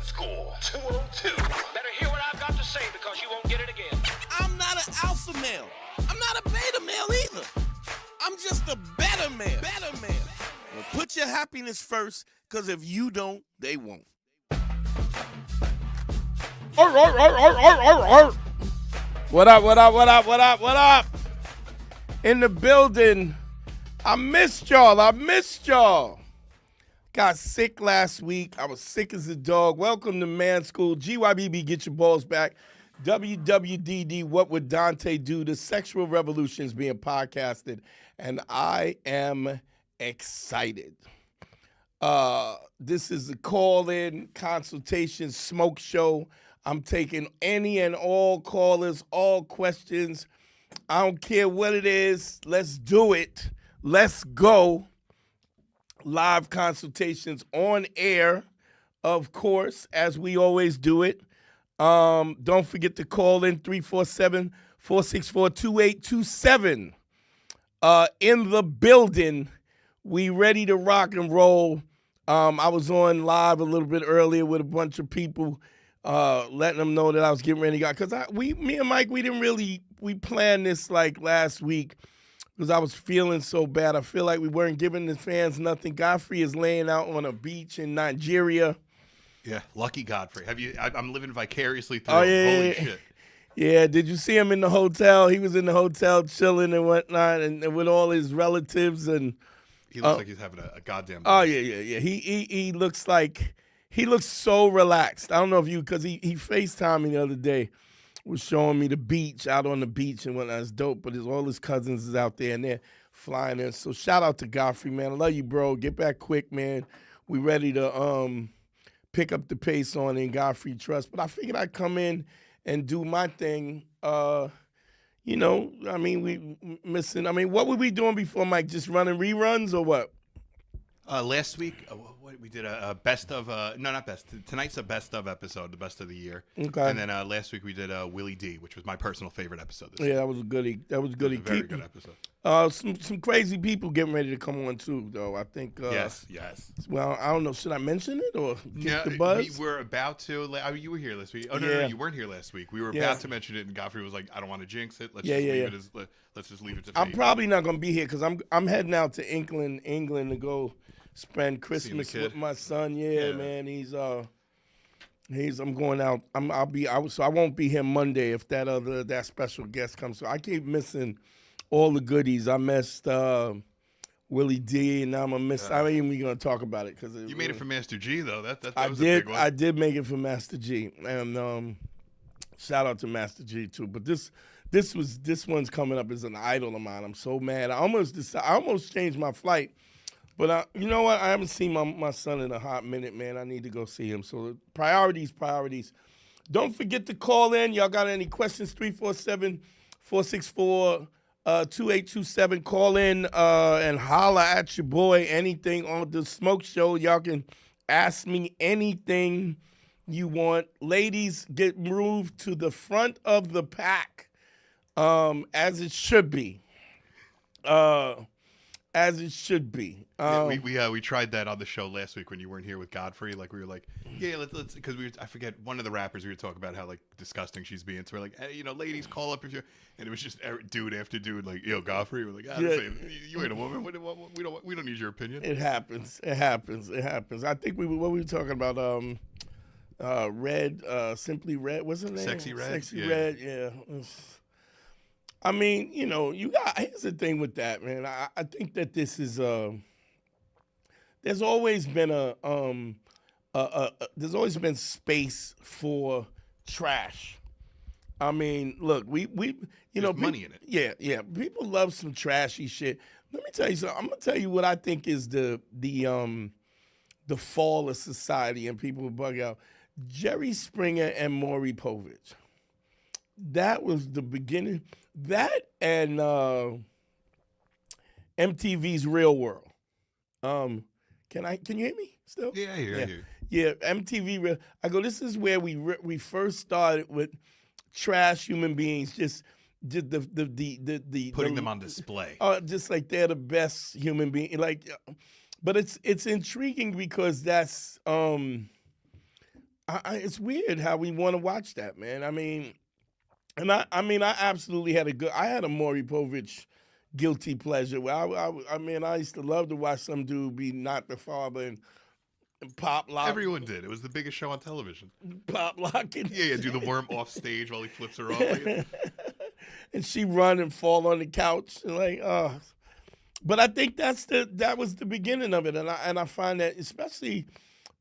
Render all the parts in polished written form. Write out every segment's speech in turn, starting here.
School 202. Better hear what I've got to say because you won't get it again. I'm not an alpha male. I'm not a beta male either. I'm just a better man. Better man. Well, put your happiness first, because if you don't, they won't. What up, what up, what up, what up, what up? In the building. I missed y'all. Got sick last week. I was sick as a dog. Welcome to Man School. GYBB, get your balls back. WWDD, What Would Dante Do? The Sexual Revolution is being podcasted, and I am excited. This is a call-in consultation smoke show. I'm taking any and all callers, all questions. I don't care what it is. Let's do it. Let's go. Live consultations on air, of course, as we always do it. Don't forget to call in 347-464-2827. In the building, we ready to rock and roll. I was on live a little bit earlier with a bunch of people, letting them know that I was getting ready to go. Because me and Mike, we planned this like last week because I was feeling so bad. I feel like we weren't giving the fans nothing. Gaffrey is laying out on a beach in Nigeria. Yeah, lucky Godfrey. I'm living vicariously through. Oh, yeah, Holy yeah. shit. Yeah, did you see him in the hotel? He was in the hotel chilling and whatnot, and with all his relatives. And He looks like he's having a goddamn. Oh yeah. He looks so relaxed. I don't know if because he FaceTimed me the other day, was showing me the beach, out on the beach and whatnot. It's dope, but all his cousins is out there and they're flying in. So shout out to Gaffrey, man. I love you, bro. Get back quick, man. We ready to pick up the pace on in Gaffrey Trust. But I figured I'd come in and do my thing. What were we doing before, Mike? Just running reruns or what? Last week, we did a best of. No, not best. Tonight's a best of episode, the best of the year. Okay. And then last week we did Willie D, which was my personal favorite episode this Yeah, year. that was a goodie. That was a goodie. Very good episode. Some crazy people getting ready to come on too, though. I think. Yes. Well, I don't know. Should I mention it or get the We buzz? were about to. You were here last week. Oh no, Yeah. no, you weren't here last week. We were about to mention it, and Godfrey was like, "I don't want to jinx it. Let's just leave it to fate." I'm probably not gonna be here because I'm heading out to England to go spend Christmas with my son. Yeah, man. I'm going out. So I won't be here Monday if that special guest comes. So I keep missing all the goodies. I missed Willie D, and now I'm gonna miss. I ain't even gonna talk about it because you made it for Master G though. That I was did. a big one. I did make it for Master G, and shout out to Master G too. But this one's coming up as an idol of mine. I'm so mad. I almost changed my flight. But you know what? I haven't seen my son in a hot minute, man. I need to go see him. So priorities. Don't forget to call in. Y'all got any questions? 347-464-2827. Call in and holla at your boy. Anything on the smoke show. Y'all can ask me anything you want. Ladies, get moved to the front of the pack, as it should be. As it should be. We tried that on the show last week when you weren't here with Godfrey. Like we were like, yeah, let's because I forget one of the rappers we were talking about how like disgusting she's being. So we're like, hey, ladies, call up if you. And it was just dude after dude, like, yo, Godfrey. We're like, you ain't a woman. We don't need your opinion. It happens. I think what were we talking about? Red, Simply Red. What's her name? Sexy Red. Red. Yeah. I mean, here's the thing with that, man. I think that this is there's always been there's always been space for trash. I mean, look, we There's money in it. Yeah. People love some trashy shit. Let me tell you something. I'm gonna tell you what I think is the fall of society, and people will bug out. Jerry Springer and Maury Povich. That was the beginning. That and MTV's Real World. Can you hear me still? Yeah, I hear you. Yeah, MTV Real. I go, this is where we first started with trash human beings, just the putting them on display. Just like they're the best human being. Like, but it's intriguing because that's it's weird how we want to watch that, man. I mean, I absolutely had I had a Maury Povich guilty pleasure. Where I used to love to watch some dude be not the father and pop lock. Everyone did. It was the biggest show on television. Pop locking. Yeah, do the worm off stage while he flips her off. And she run and fall on the couch and like, But I think that was the beginning of it, and I find that especially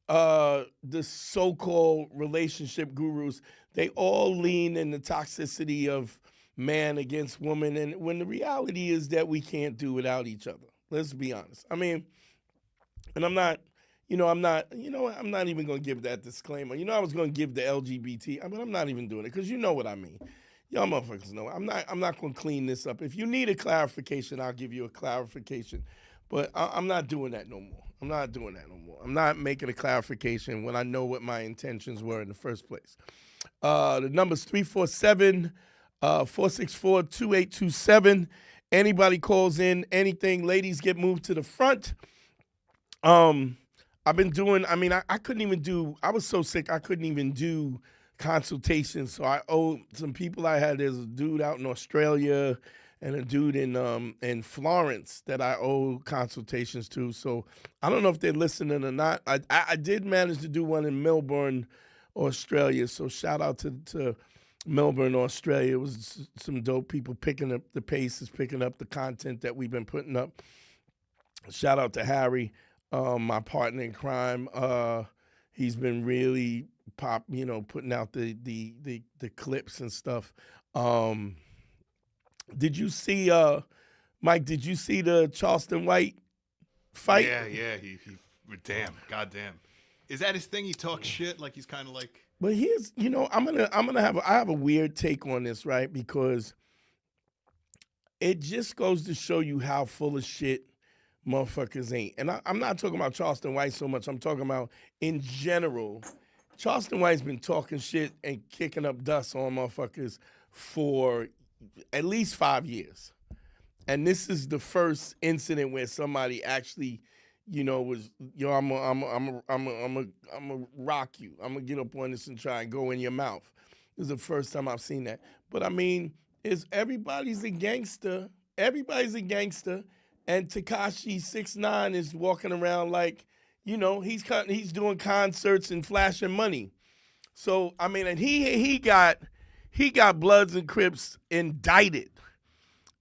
the so-called relationship gurus, they all lean in the toxicity of man against woman, and when the reality is that we can't do without each other. Let's be honest. I mean, and I'm not even going to give that disclaimer. I was going to give the LGBT, but I'm not even doing it because you know what I mean. Y'all motherfuckers know. I'm not going to clean this up. If you need a clarification, I'll give you a clarification. But I'm not doing that no more. I'm not doing that no more. I'm not making a clarification when I know what my intentions were in the first place. The number's 347-464-2827. Anybody calls in anything, ladies get moved to the front. I've been doing, I couldn't even do, I was so sick I couldn't even do consultations. So I owe some people I had. There's a dude out in Australia and a dude in Florence that I owe consultations to. So I don't know if they're listening or not. I did manage to do one in Melbourne, Australia. So shout out to Melbourne, Australia. It was some dope people picking up the paces, picking up the content that we've been putting up. Shout out to Harry, my partner in crime. He's been really putting out the clips and stuff. Did you see, Mike? Did you see the Charleston White fight? Yeah. He goddamn. Is that his thing? He talks shit like he's kind of like. But here's, I have a weird take on this, right? Because it just goes to show you how full of shit motherfuckers ain't. And I'm not talking about Charleston White so much. I'm talking about in general. Charleston White's been talking shit and kicking up dust on motherfuckers for at least 5 years. And this is the first incident where somebody actually, was, I'm gonna rock you. I'm gonna get up on this and try and go in your mouth. This is the first time I've seen that. But everybody's a gangster. Everybody's a gangster. And Tekashi 6ix9ine is walking around like, he's doing concerts and flashing money. So and he got Bloods and Crips indicted,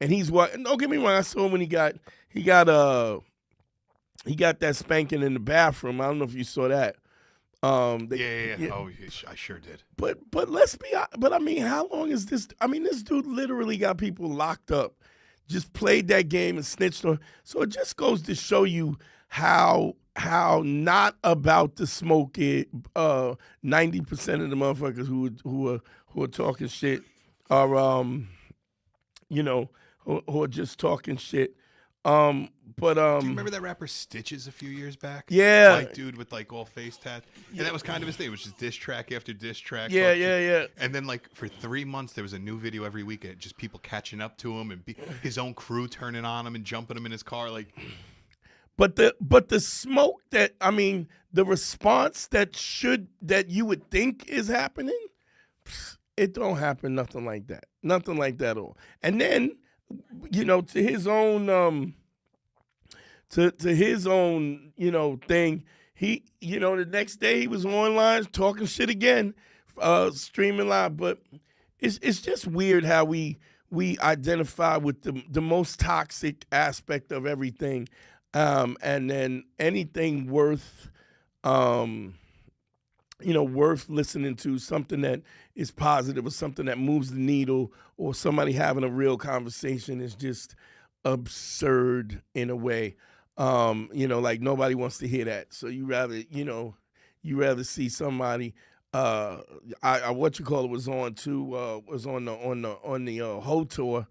and he's what? Don't get me wrong. I saw him when he got that spanking in the bathroom. I don't know if you saw that. Yeah. Oh, I sure did. But let's be. But how long is this? This dude literally got people locked up. Just played that game and snitched on. So it just goes to show you how not about the smoke it. 90% of the motherfuckers who are talking shit are who are just talking shit. Do you remember that rapper Stitches a few years back? Yeah. White dude with like all face tat. And that was kind of his thing. It was just diss track after diss track. Yeah. And then like for 3 months, there was a new video every week. Just people catching up to him and his own crew turning on him and jumping him in his car. Like, but the smoke that, the response that you would think is happening, it don't happen. Nothing like that. Nothing like that at all. And then, to his own, to his own, thing. He, the next day he was online talking shit again, streaming live. But it's just weird how we identify with the most toxic aspect of everything, and then anything worth, worth listening to, something that is positive or something that moves the needle or somebody having a real conversation is just absurd in a way. Like nobody wants to hear that. So you rather see somebody, was on too, was on the Ho tour,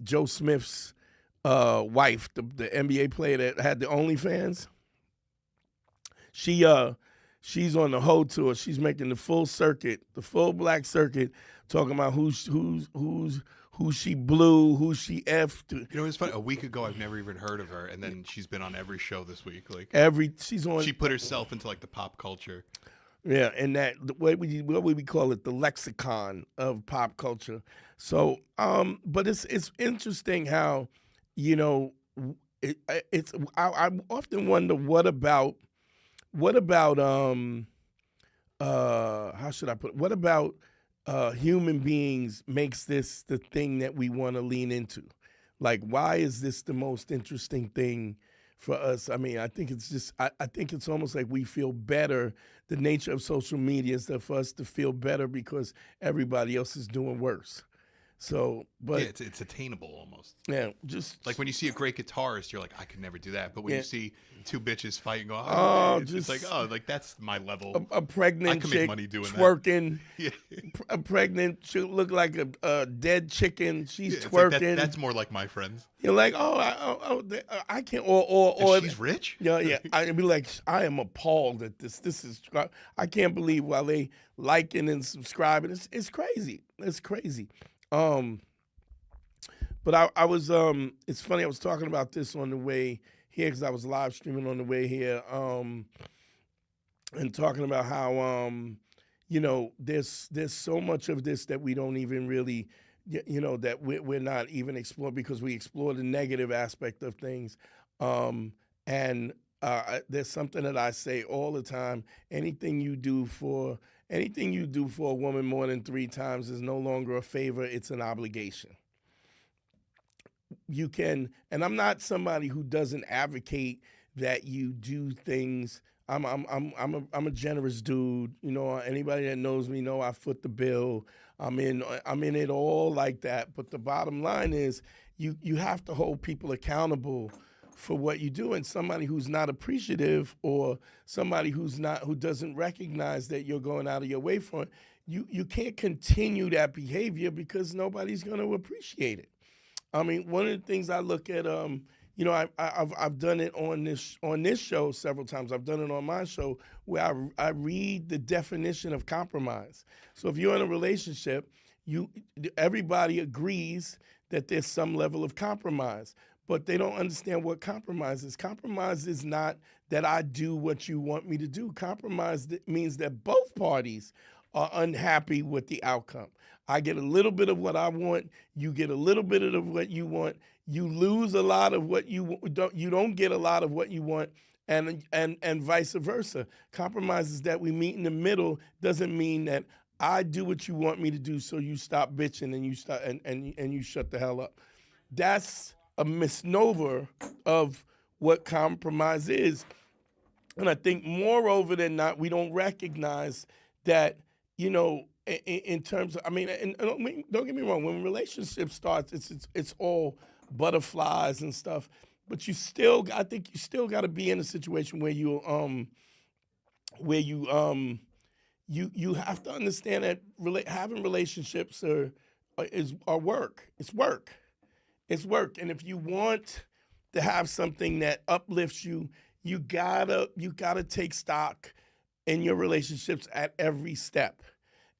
Joe Smith's wife, the NBA player that had the OnlyFans. She's on the Ho tour. She's making the full circuit, the full black circuit, talking about who she blew, who she effed. It's funny. A week ago, I've never even heard of her, and then she's been on every show this week. Like she's on. She put herself into like the pop culture. Yeah, and that what would we call it? The lexicon of pop culture. So, but it's interesting how, you know, it's I often wonder what about how should I put it? What about human beings makes this the thing that we want to lean into? Like, why is this the most interesting thing for us? I mean, I think it's just, I think it's almost like we feel better. The nature of social media is that for us to feel better because everybody else is doing worse. So, but yeah, it's attainable almost. yeah, just Like when you see a great guitarist, you're like, I could never do that. But when you see two bitches fighting, it's like, oh, like that's my level. a pregnant I can chick make money doing twerking. that. Yeah. A pregnant chick look like a dead chicken. She's It's twerking. like that's more like my friends. You're like, I can't. Or She's rich. Yeah. I'd be like, I am appalled at this. This is, I can't believe while they liking and subscribing. It's crazy. It's crazy. But I was, it's funny. I was talking about this on the way here because I was live streaming on the way here, and talking about how, you know, there's so much of this that we don't even really, you know, that we're not even exploring because we explore the negative aspect of things. And there's something that I say all the time: anything you do for a woman more than 3 times is no longer a favor; it's an obligation. You can, and I'm not somebody who doesn't advocate that you do things. I'm a generous dude. You know, anybody that knows me know I foot the bill. I'm in it all like that. But the bottom line is, you have to hold people accountable for what you do, and somebody who's not appreciative or somebody who doesn't recognize that you're going out of your way for it, you can't continue that behavior because nobody's going to appreciate it. I mean, one of the things I look at, you know, I've done it on this show several times. I've done it on my show where I read the definition of compromise. So if you're in a relationship, everybody agrees that there's some level of compromise, but they don't understand what compromise is. Compromise is not that I do what you want me to do. Compromise means that both parties are unhappy with the outcome. I get a little bit of what I want, you get a little bit of what you want, you lose a lot of what you don't get a lot of what you want, and vice versa. Compromise is that we meet in the middle, doesn't mean that I do what you want me to do, so you stop bitching and you stop and you shut the hell up. That's a misnomer of what compromise is. And I think moreover than not, we don't recognize that, you know, in terms of, I mean, and don't get me wrong, when a relationship starts, it's all butterflies and stuff, but I think you still got to be in a situation where you have to understand that having relationships are work. It's work. It's work. And if you want to have something that uplifts you, you gotta take stock in your relationships at every step.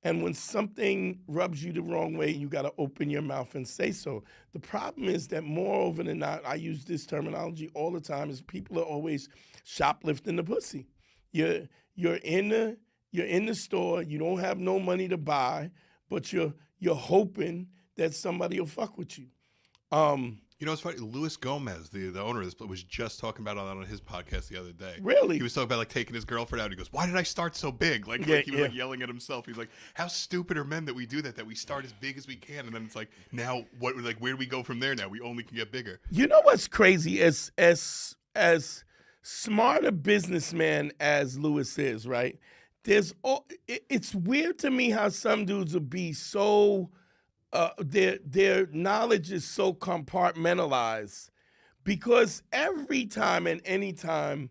And when something rubs you the wrong way, you got to open your mouth and say so. The problem is that moreover than not, I use this terminology all the time, is people are always shoplifting the pussy. You're in the store, you don't have no money to buy, but you're hoping that somebody will fuck with you. You know, it's funny. Luis Gomez, the owner of this, was just talking about it on his podcast the other day. Really? He was talking about like taking his girlfriend out. He goes, "Why did I start so big?" Like he was like yelling at himself. He's like, "How stupid are men that we do that? That we start as big as we can, and then it's like, now what? Like, where do we go from there? Now we only can get bigger." You know what's crazy? As smart a businessman as Luis is, right? It's weird to me how some dudes will be so. Their knowledge is so compartmentalized, because every time and any time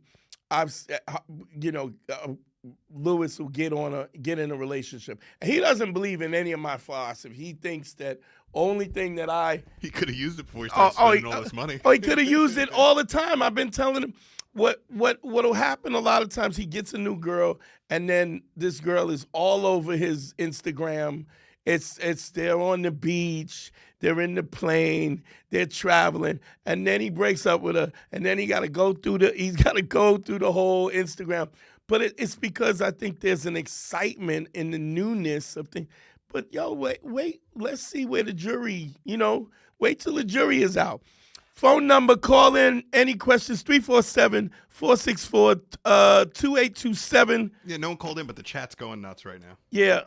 Luis will get in a relationship, and he doesn't believe in any of my philosophy. He thinks that only thing that he could have used it before he started spending all this money. He could have used it all the time. I've been telling him what'll happen a lot of times. He gets a new girl, and then this girl is all over his Instagram. They're on the beach, they're in the plane, they're traveling, and then he breaks up with her, and then he's got to go through the whole Instagram. But it's because I think there's an excitement in the newness of things. But yo, wait, let's see where the jury, wait till the jury is out. Phone number, call in, any questions, 347-464-2827. Yeah, no one called in, but the chat's going nuts right now. Yeah,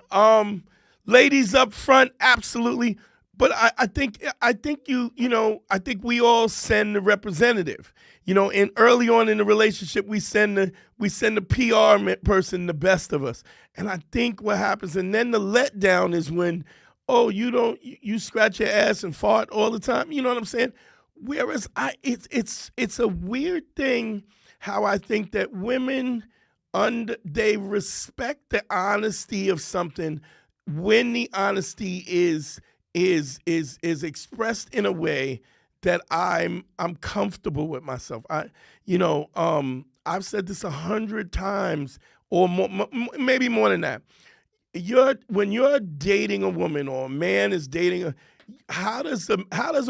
ladies up front, absolutely. But I think I think we all send the representative. And early on in the relationship, we send the PR person, the best of us. And I think what happens, and then the letdown is when, you scratch your ass and fart all the time. You know what I'm saying? Whereas it's a weird thing how I think that women they respect the honesty of something when the honesty is expressed in a way that I'm comfortable with myself. I've said this 100 times or more, maybe more than that. When you're dating a woman or a man is dating how does a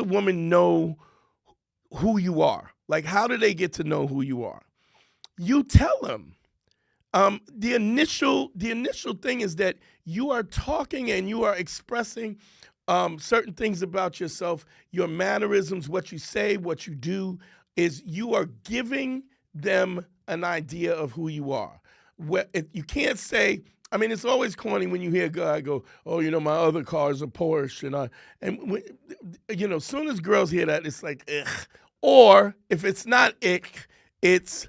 woman know who you are? Like, how do they get to know who you are? You tell them. The initial thing is that you are talking and you are expressing certain things about yourself, your mannerisms, what you say, what you do, is you are giving them an idea of who you are. You can't say, it's always corny when you hear a guy go, my other car is a Porsche, as soon as girls hear that, it's like, ugh. Or if it's not ick, it's,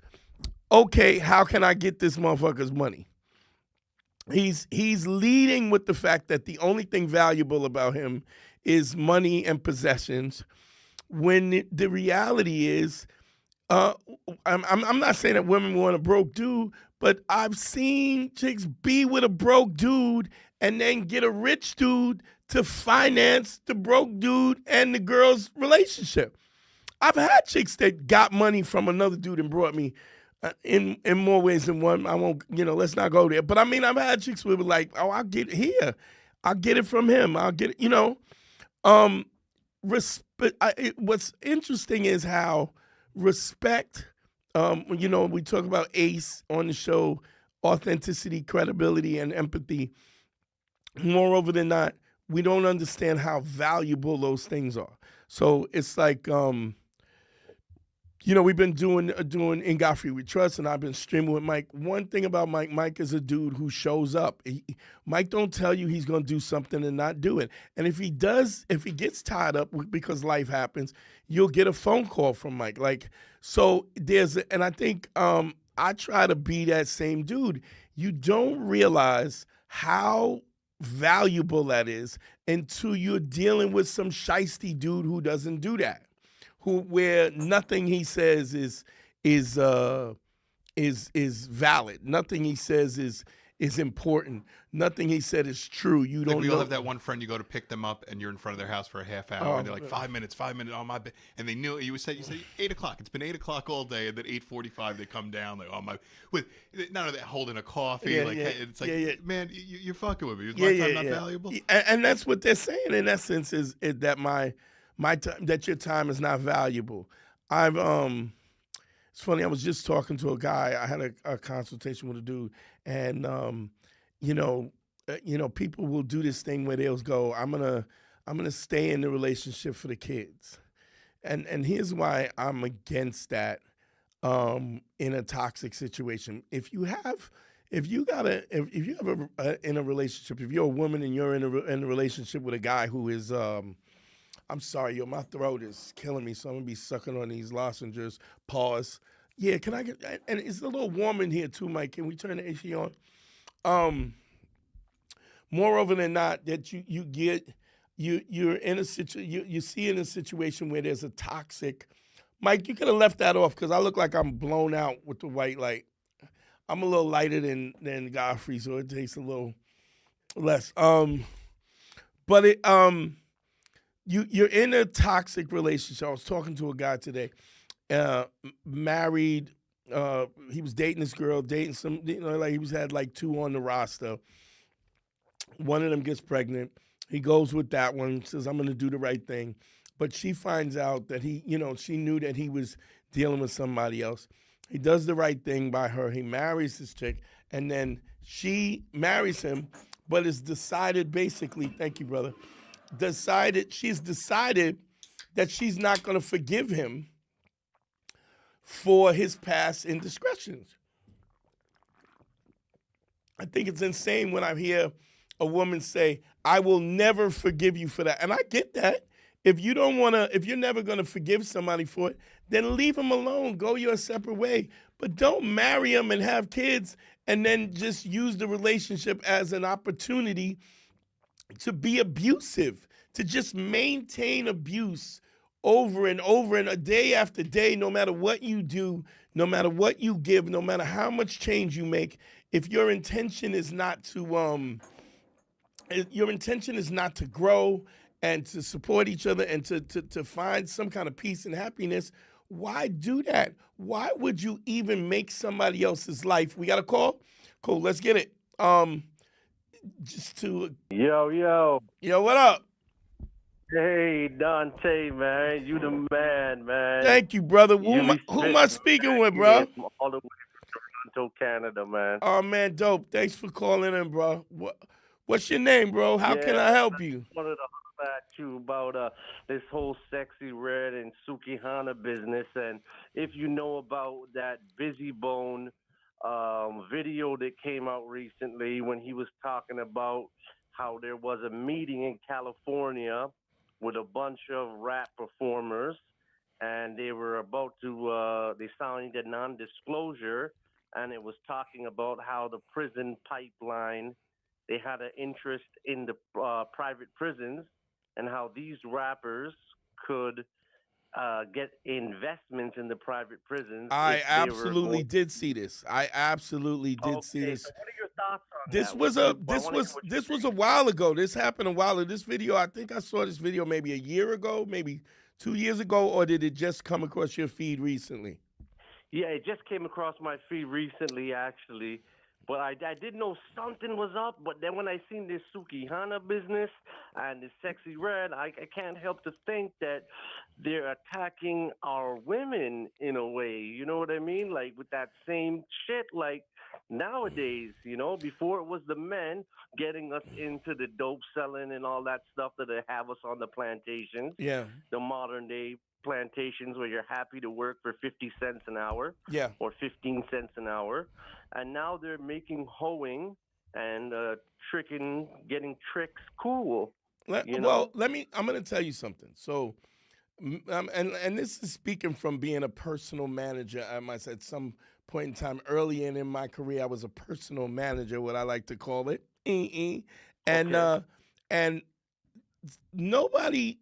okay, how can I get this motherfucker's money? He's leading with the fact that the only thing valuable about him is money and possessions, when the reality is, I'm not saying that women want a broke dude, but I've seen chicks be with a broke dude and then get a rich dude to finance the broke dude and the girl's relationship. I've had chicks that got money from another dude and brought me in more ways than one. I won't, let's not go there. But I've had chicks who were like, I'll get it here. I'll get it from him. I'll get it, what's interesting is how respect, we talk about ACE on the show, authenticity, credibility, and empathy. Moreover than not, we don't understand how valuable those things are. So it's like, we've been doing in Gaffrey We Trust, and I've been streaming with Myq. One thing about Myq is a dude who shows up. Myq don't tell you he's going to do something and not do it. And if he gets tied up because life happens, you'll get a phone call from Myq. And I think I try to be that same dude. You don't realize how valuable that is until you're dealing with some shiesty dude who doesn't do that. Where nothing he says is valid. Nothing he says is important. Nothing he said is true. You don't. We all have that one friend. You go to pick them up, and you're in front of their house for a half hour, and they're like 5 minutes. Oh my! And they knew you said 8 o'clock. It's been 8 o'clock all day, and then 8:45 they come down. Like, oh my! With none of that holding a coffee. It's like, man, you're fucking with me. Is my time not valuable? And that's what they're saying in essence is that my time, that your time is not valuable. It's funny, I was just talking to a guy. I had a consultation with a dude, and people will do this thing where they'll go, I'm gonna stay in the relationship for the kids, and here's why I'm against that. In a toxic situation, if you have in a relationship, if you're a woman and you're in a relationship with a guy who is I'm sorry, my throat is killing me, so I'm gonna be sucking on these lozenges. Pause. Yeah, can I get? And it's a little warm in here too, Myq. Can we turn the AC on? Moreover than not, that you're in a you see in a situation where there's a toxic. Myq, you could have left that off because I look like I'm blown out with the white light. I'm a little lighter than Gaffrey, so it takes a little less. But it You're in a toxic relationship. I was talking to a guy today, married. He was dating this girl, dating some. He had like 2 on the roster. One of them gets pregnant. He goes with that one. Says, "I'm going to do the right thing," but she finds out that she knew that he was dealing with somebody else. He does the right thing by her. He marries this chick, and then she marries him, but it's decided basically, thank you, brother, she's decided that she's not going to forgive him for his past indiscretions. I think it's insane when I hear a woman say, I will never forgive you for that. And I get that. If you don't want to, if you're never going to forgive somebody for it, then leave them alone. Go your separate way. But don't marry them and have kids and then just use the relationship as an opportunity to be abusive, to just maintain abuse over and over and a day after day, no matter what you do, no matter what you give, no matter how much change you make. If your intention is not to grow and to support each other and to find some kind of peace and happiness, why do that? Why would you even make somebody else's life? We got a call? Cool, let's get it. Yo, what up? Hey, Dante, man. You the man, man. Thank you, brother. Who am I speaking with, bro? All the way from Toronto, Canada, man. Oh, man, dope. Thanks for calling in, bro. What's your name, bro? How can I help you? I wanted to holler at you about this whole Sexy Red and Suki Hana business, and if you know about that Busy Bone video that came out recently when he was talking about how there was a meeting in California with a bunch of rap performers, and they were about to, they signed a non-disclosure, and it was talking about how the prison pipeline, they had an interest in the private prisons, and how these rappers could get investments in the private prisons. I absolutely did see this. I absolutely did see this. So what are your thoughts on that? This was a while ago. This happened a while ago. This video, I think I saw this video maybe a year ago, maybe 2 years ago, or did it just come across your feed recently? Yeah, it just came across my feed recently, actually. But I did know something was up. But then when I seen this Suki Hana business and this Sexy Red, I can't help to think that they're attacking our women in a way. You know what I mean? Like with that same shit. Like nowadays, you know, before it was the men getting us into the dope selling and all that stuff that they have us on the plantations. Yeah. The modern day plantations where you're happy to work for 50 cents an hour, or 15 cents an hour, and now they're making hoeing and getting tricks cool. I'm going to tell you something. So, and this is speaking from being a personal manager. At some point in time early in my career, I was a personal manager, what I like to call it. And nobody,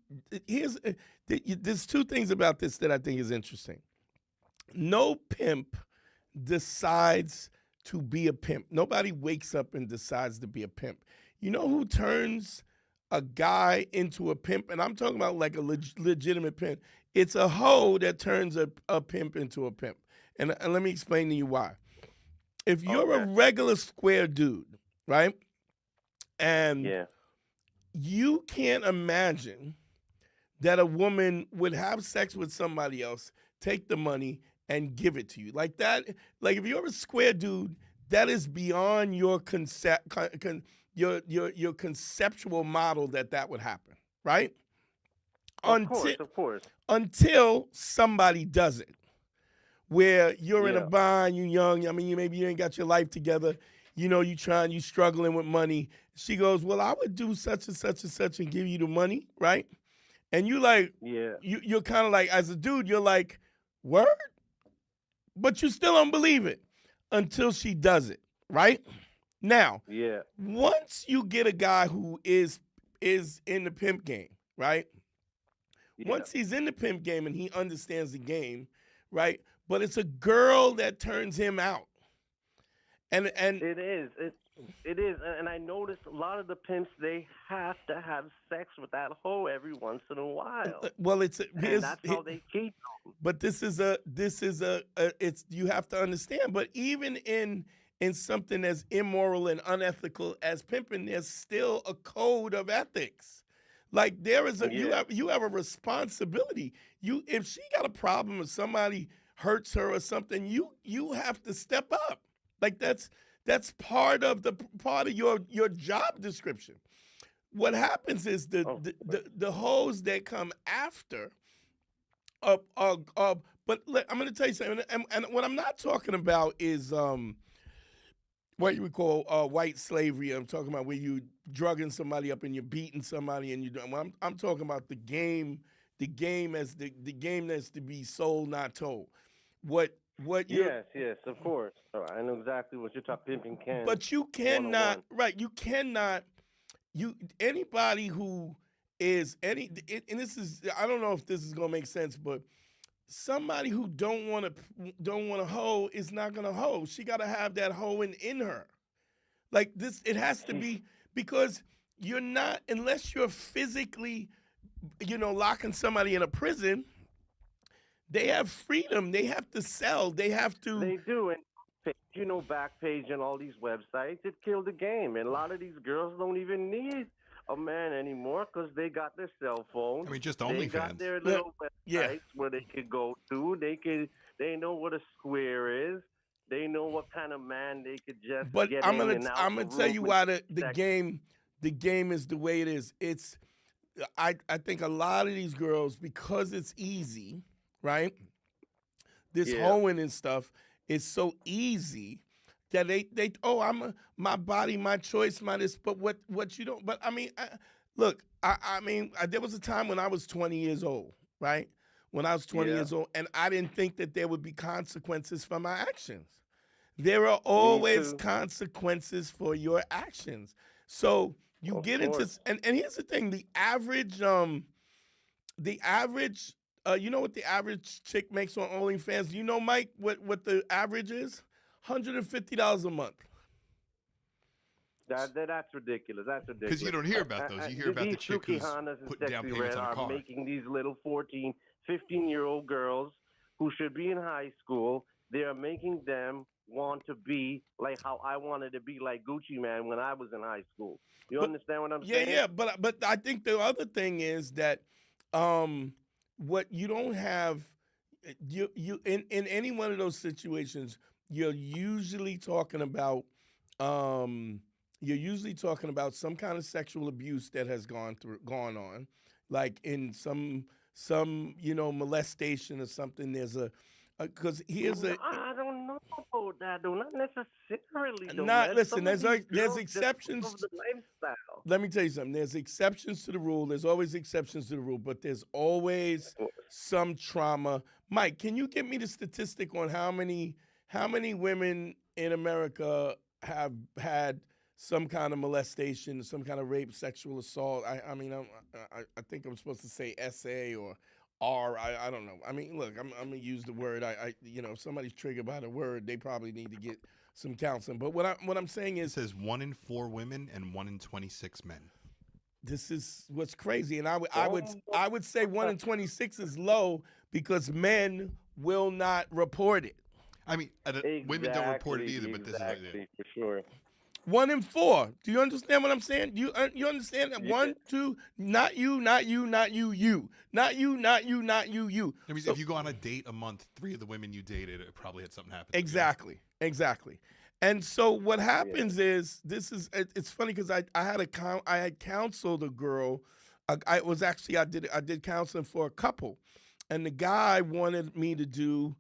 there's two things about this that I think is interesting. No pimp decides to be a pimp. Nobody wakes up and decides to be a pimp. You know who turns a guy into a pimp? And I'm talking about like a legitimate pimp. It's a hoe that turns a pimp into a pimp. And let me explain to you why. If you're a regular square dude, right? And you can't imagine that a woman would have sex with somebody else, take the money, and give it to you. Like that, like if you're a square dude, that is beyond your your conceptual model that would happen, right? Of course. Until somebody does it. Where you're in a bind, you're young, I mean, maybe you ain't got your life together, you know, you struggling with money. She goes, well, I would do such and such and such and give you the money, right? And you like, you're kind of like, as a dude, you're like, word? But you still don't believe it until she does it, right? Now, once you get a guy who is in the pimp game, right? Once he's in the pimp game and he understands the game, right? But it's a girl that turns him out. And it is. It is, and I noticed a lot of the pimps, they have to have sex with that hoe every once in a while. Well, that's how they keep them. But this is you have to understand. But even in something as immoral and unethical as pimping, there's still a code of ethics. Like there is you have a responsibility. If she got a problem with somebody hurts her or something, you have to step up. Like that's part of your job description. What happens is the hoes that come after but I'm going to tell you something, and what I'm not talking about is what you would call white slavery. I'm talking about where you drugging somebody up and you're beating somebody and I'm talking about the game as the game that's to be sold, not told. What Yes, of course. Oh, I know exactly what you're talking. Pimping can. But you cannot, right? You cannot. Anybody who is and this is, I don't know if this is gonna make sense, but somebody who don't want to hoe is not gonna hoe. She got to have that hoeing in her. Like this, it has to be, because you're not, unless you're physically, locking somebody in a prison. They have freedom. They have to sell. They have to. They do, and Backpage and all these websites, it killed the game. And a lot of these girls don't even need a man anymore because they got their cell phone. I mean, just They got OnlyFans. their little websites where they could go to. They know what a square is. They know what kind of man they could just But get I'm in gonna and out I'm the gonna tell room you with why the sex. game is the way it is. It's I think a lot of these girls, because it's easy, right? This hoeing and stuff is so easy that they my body, my choice, my this. But what you don't. But I mean, look, I mean, there was a time when I was 20 years old, right? When I was 20 years old, and I didn't think that there would be consequences for my actions. There are always consequences for your actions. So you get into, and here's the thing: the average, you know what the average chick makes on OnlyFans? Do you know, Myq, what the average is? $150 a month. That's ridiculous. That's ridiculous. Because you don't hear about those. You hear about the chick who's putting down payments on a car. Making these little 14, 15-year-old girls who should be in high school. They are making them want to be like how I wanted to be like Gucci Man when I was in high school. You understand what I'm saying? Yeah, but I think the other thing is that what you don't have, you in any one of those situations, you're usually talking about some kind of sexual abuse that has gone on, like in some molestation or something. There's because here's I don't know about that, though. Not necessarily. Listen, there's exceptions. Of the lifestyle. Let me tell you something. There's exceptions to the rule. There's always exceptions to the rule, but there's always some trauma. Myq, can you give me the statistic on how many women in America have had some kind of molestation, some kind of rape, sexual assault? I mean, I think I'm supposed to say SA or R. I don't know. I mean, look, I'm gonna use the word. If somebody's triggered by the word, they probably need to get some counseling. But what I'm saying is, it says 1 in 4 women and 1 in 26 men. This is what's crazy, and I would say 1 in 26 is low because men will not report it. I mean, women don't report it either, but this is for sure. 1 in 4. Do you understand what I'm saying? You understand that? 1, 2, not you, not you, not you, you, not you, not you, not you, you. I mean, if you go on a date a month, 3 of the women you dated, it probably had something happen. Exactly. And so what happens is, it's funny because I had counseled a girl. I did counseling for a couple, and the guy wanted me to do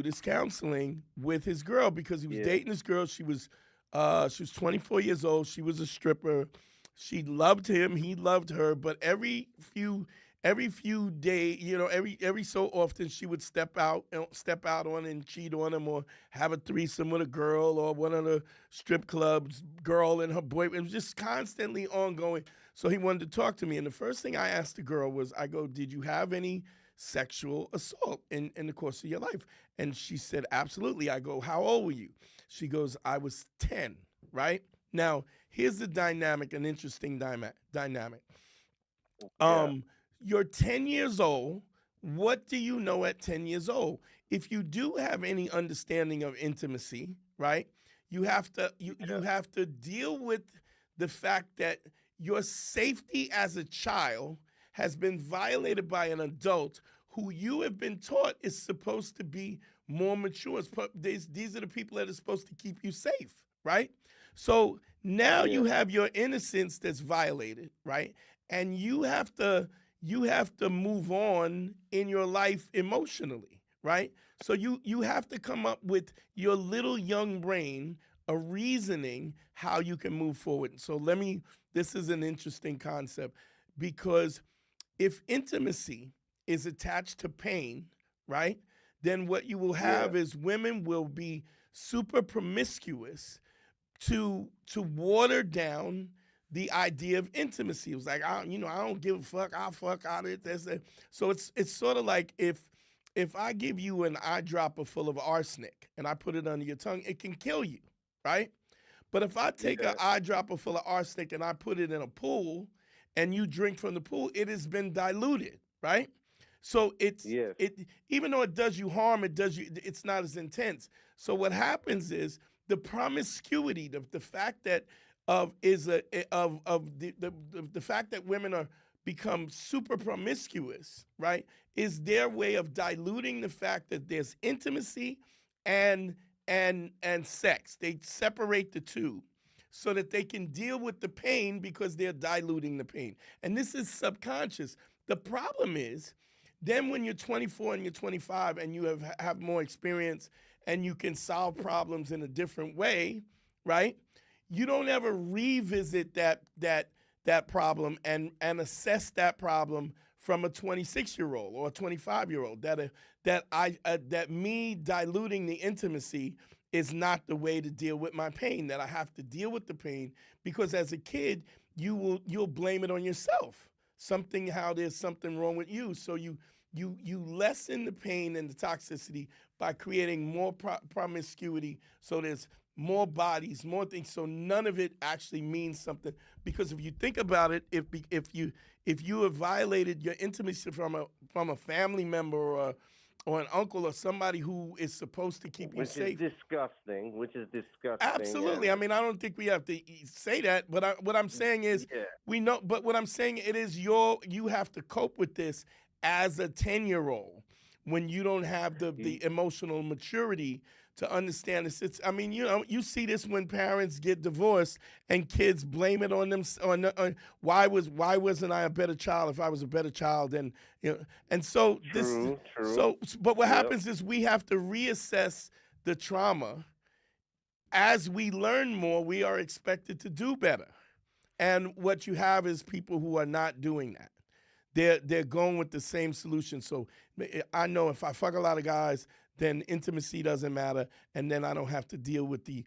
this counseling with his girl because he was dating this girl. She was 24 years old. She was a stripper. She loved him. He loved her. But every few days, every so often, she would step out on and cheat on him or have a threesome with a girl or one of the strip clubs girl and her boyfriend. It was just constantly ongoing. So he wanted to talk to me. And the first thing I asked the girl was, I go, did you have any sexual assault in the course of your life? And she said, absolutely. I go, how old were you? She goes, I was 10, right? Now, here's the dynamic, an interesting dynamic. You're 10 years old. What do you know at 10 years old? If you do have any understanding of intimacy, right, you have to deal with the fact that your safety as a child has been violated by an adult who you have been taught is supposed to be more mature. These are the people that are supposed to keep you safe, right? So now you have your innocence that's violated, right? And you have to move on in your life emotionally, right? So you have to come up with your little young brain a reasoning how you can move forward. So this is an interesting concept, because if intimacy is attached to pain, right, then what you will have is women will be super promiscuous to water down the idea of intimacy. It was like, I don't give a fuck. I'll fuck out of it. So it's sort of like if I give you an eyedropper full of arsenic and I put it under your tongue, it can kill you, right? But if I take an eyedropper full of arsenic and I put it in a pool and you drink from the pool, it has been diluted, right? So it even though it does you harm, it's not as intense. So what happens is the promiscuity, the fact that the fact that women become super promiscuous, right, is their way of diluting the fact that there's intimacy and sex. They separate the two so that they can deal with the pain because they're diluting the pain. And this is subconscious. The problem is, then when you're 24 and you're 25 and you have more experience and you can solve problems in a different way, right? You don't ever revisit that problem and assess that problem from a 26-year-old or a 25-year-old. That me diluting the intimacy is not the way to deal with my pain. That I have to deal with the pain because as a kid you'll blame it on yourself. There's something wrong with you. So you lessen the pain and the toxicity by creating more promiscuity. So there's more bodies, more things. So none of it actually means something. Because if you think about it, if you have violated your intimacy from a family member or an uncle or somebody who is supposed to keep you safe, which is disgusting. Absolutely. I mean, I don't think we have to say that. But what I'm saying is, we know. But what I'm saying, it is you have to cope with this as a 10-year-old when you don't have the emotional maturity to understand this. You see this when parents get divorced and kids blame it on them. Why wasn't I a better child? If I was a better child, then and so True. But what happens is we have to reassess the trauma. As we learn more, we are expected to do better. And what you have is people who are not doing that. They're going with the same solution. So I know if I fuck a lot of guys, then intimacy doesn't matter, and then I don't have to deal with the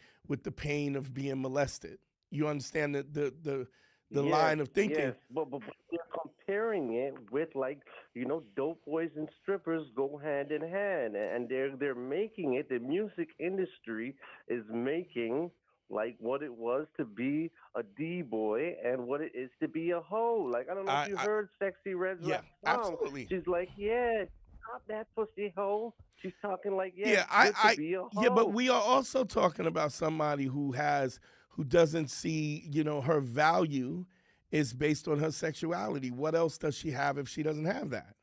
pain of being molested. You understand the line of thinking? Yes, but they're comparing it with dope boys and strippers go hand in hand, and they're making it. The music industry is making like what it was to be a D-boy and what it is to be a hoe. Like, I don't know if you heard Sexy Red's song. Absolutely. She's like, stop that pussy hoe. She's talking like, to be a hoe. Yeah, but we are also talking about somebody who doesn't see, her value is based on her sexuality. What else does she have if she doesn't have that?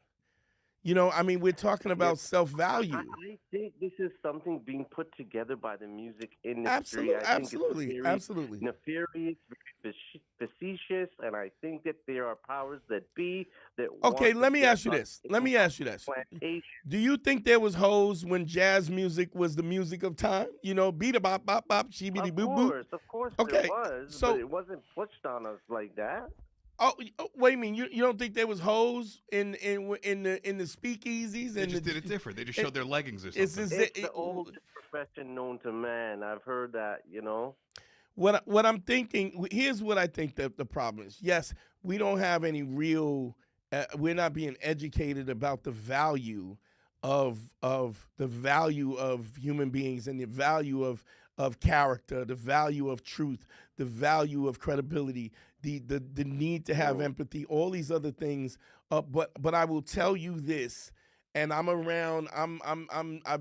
We're talking about self-value. I think this is something being put together by the music industry. Absolutely. Nefarious, very facetious, and I think that there are powers that be that. Okay, let me ask you this. Do you think there was hoes when jazz music was the music of time? Beat a bop bop bop, sheebity boo boo. Of course, okay, there was, so but it wasn't pushed on us like that. Oh, wait a minute. You don't think there was hoes in the speakeasies? They just did it different. They just showed their leggings or something. It's the old profession known to man. I've heard that, What I'm thinking, here's what I think that the problem is. Yes, we don't have any real, we're not being educated about the value of human beings and the value of character, the value of truth, the value of credibility, the need to have empathy, all these other things. But I will tell you this, and I've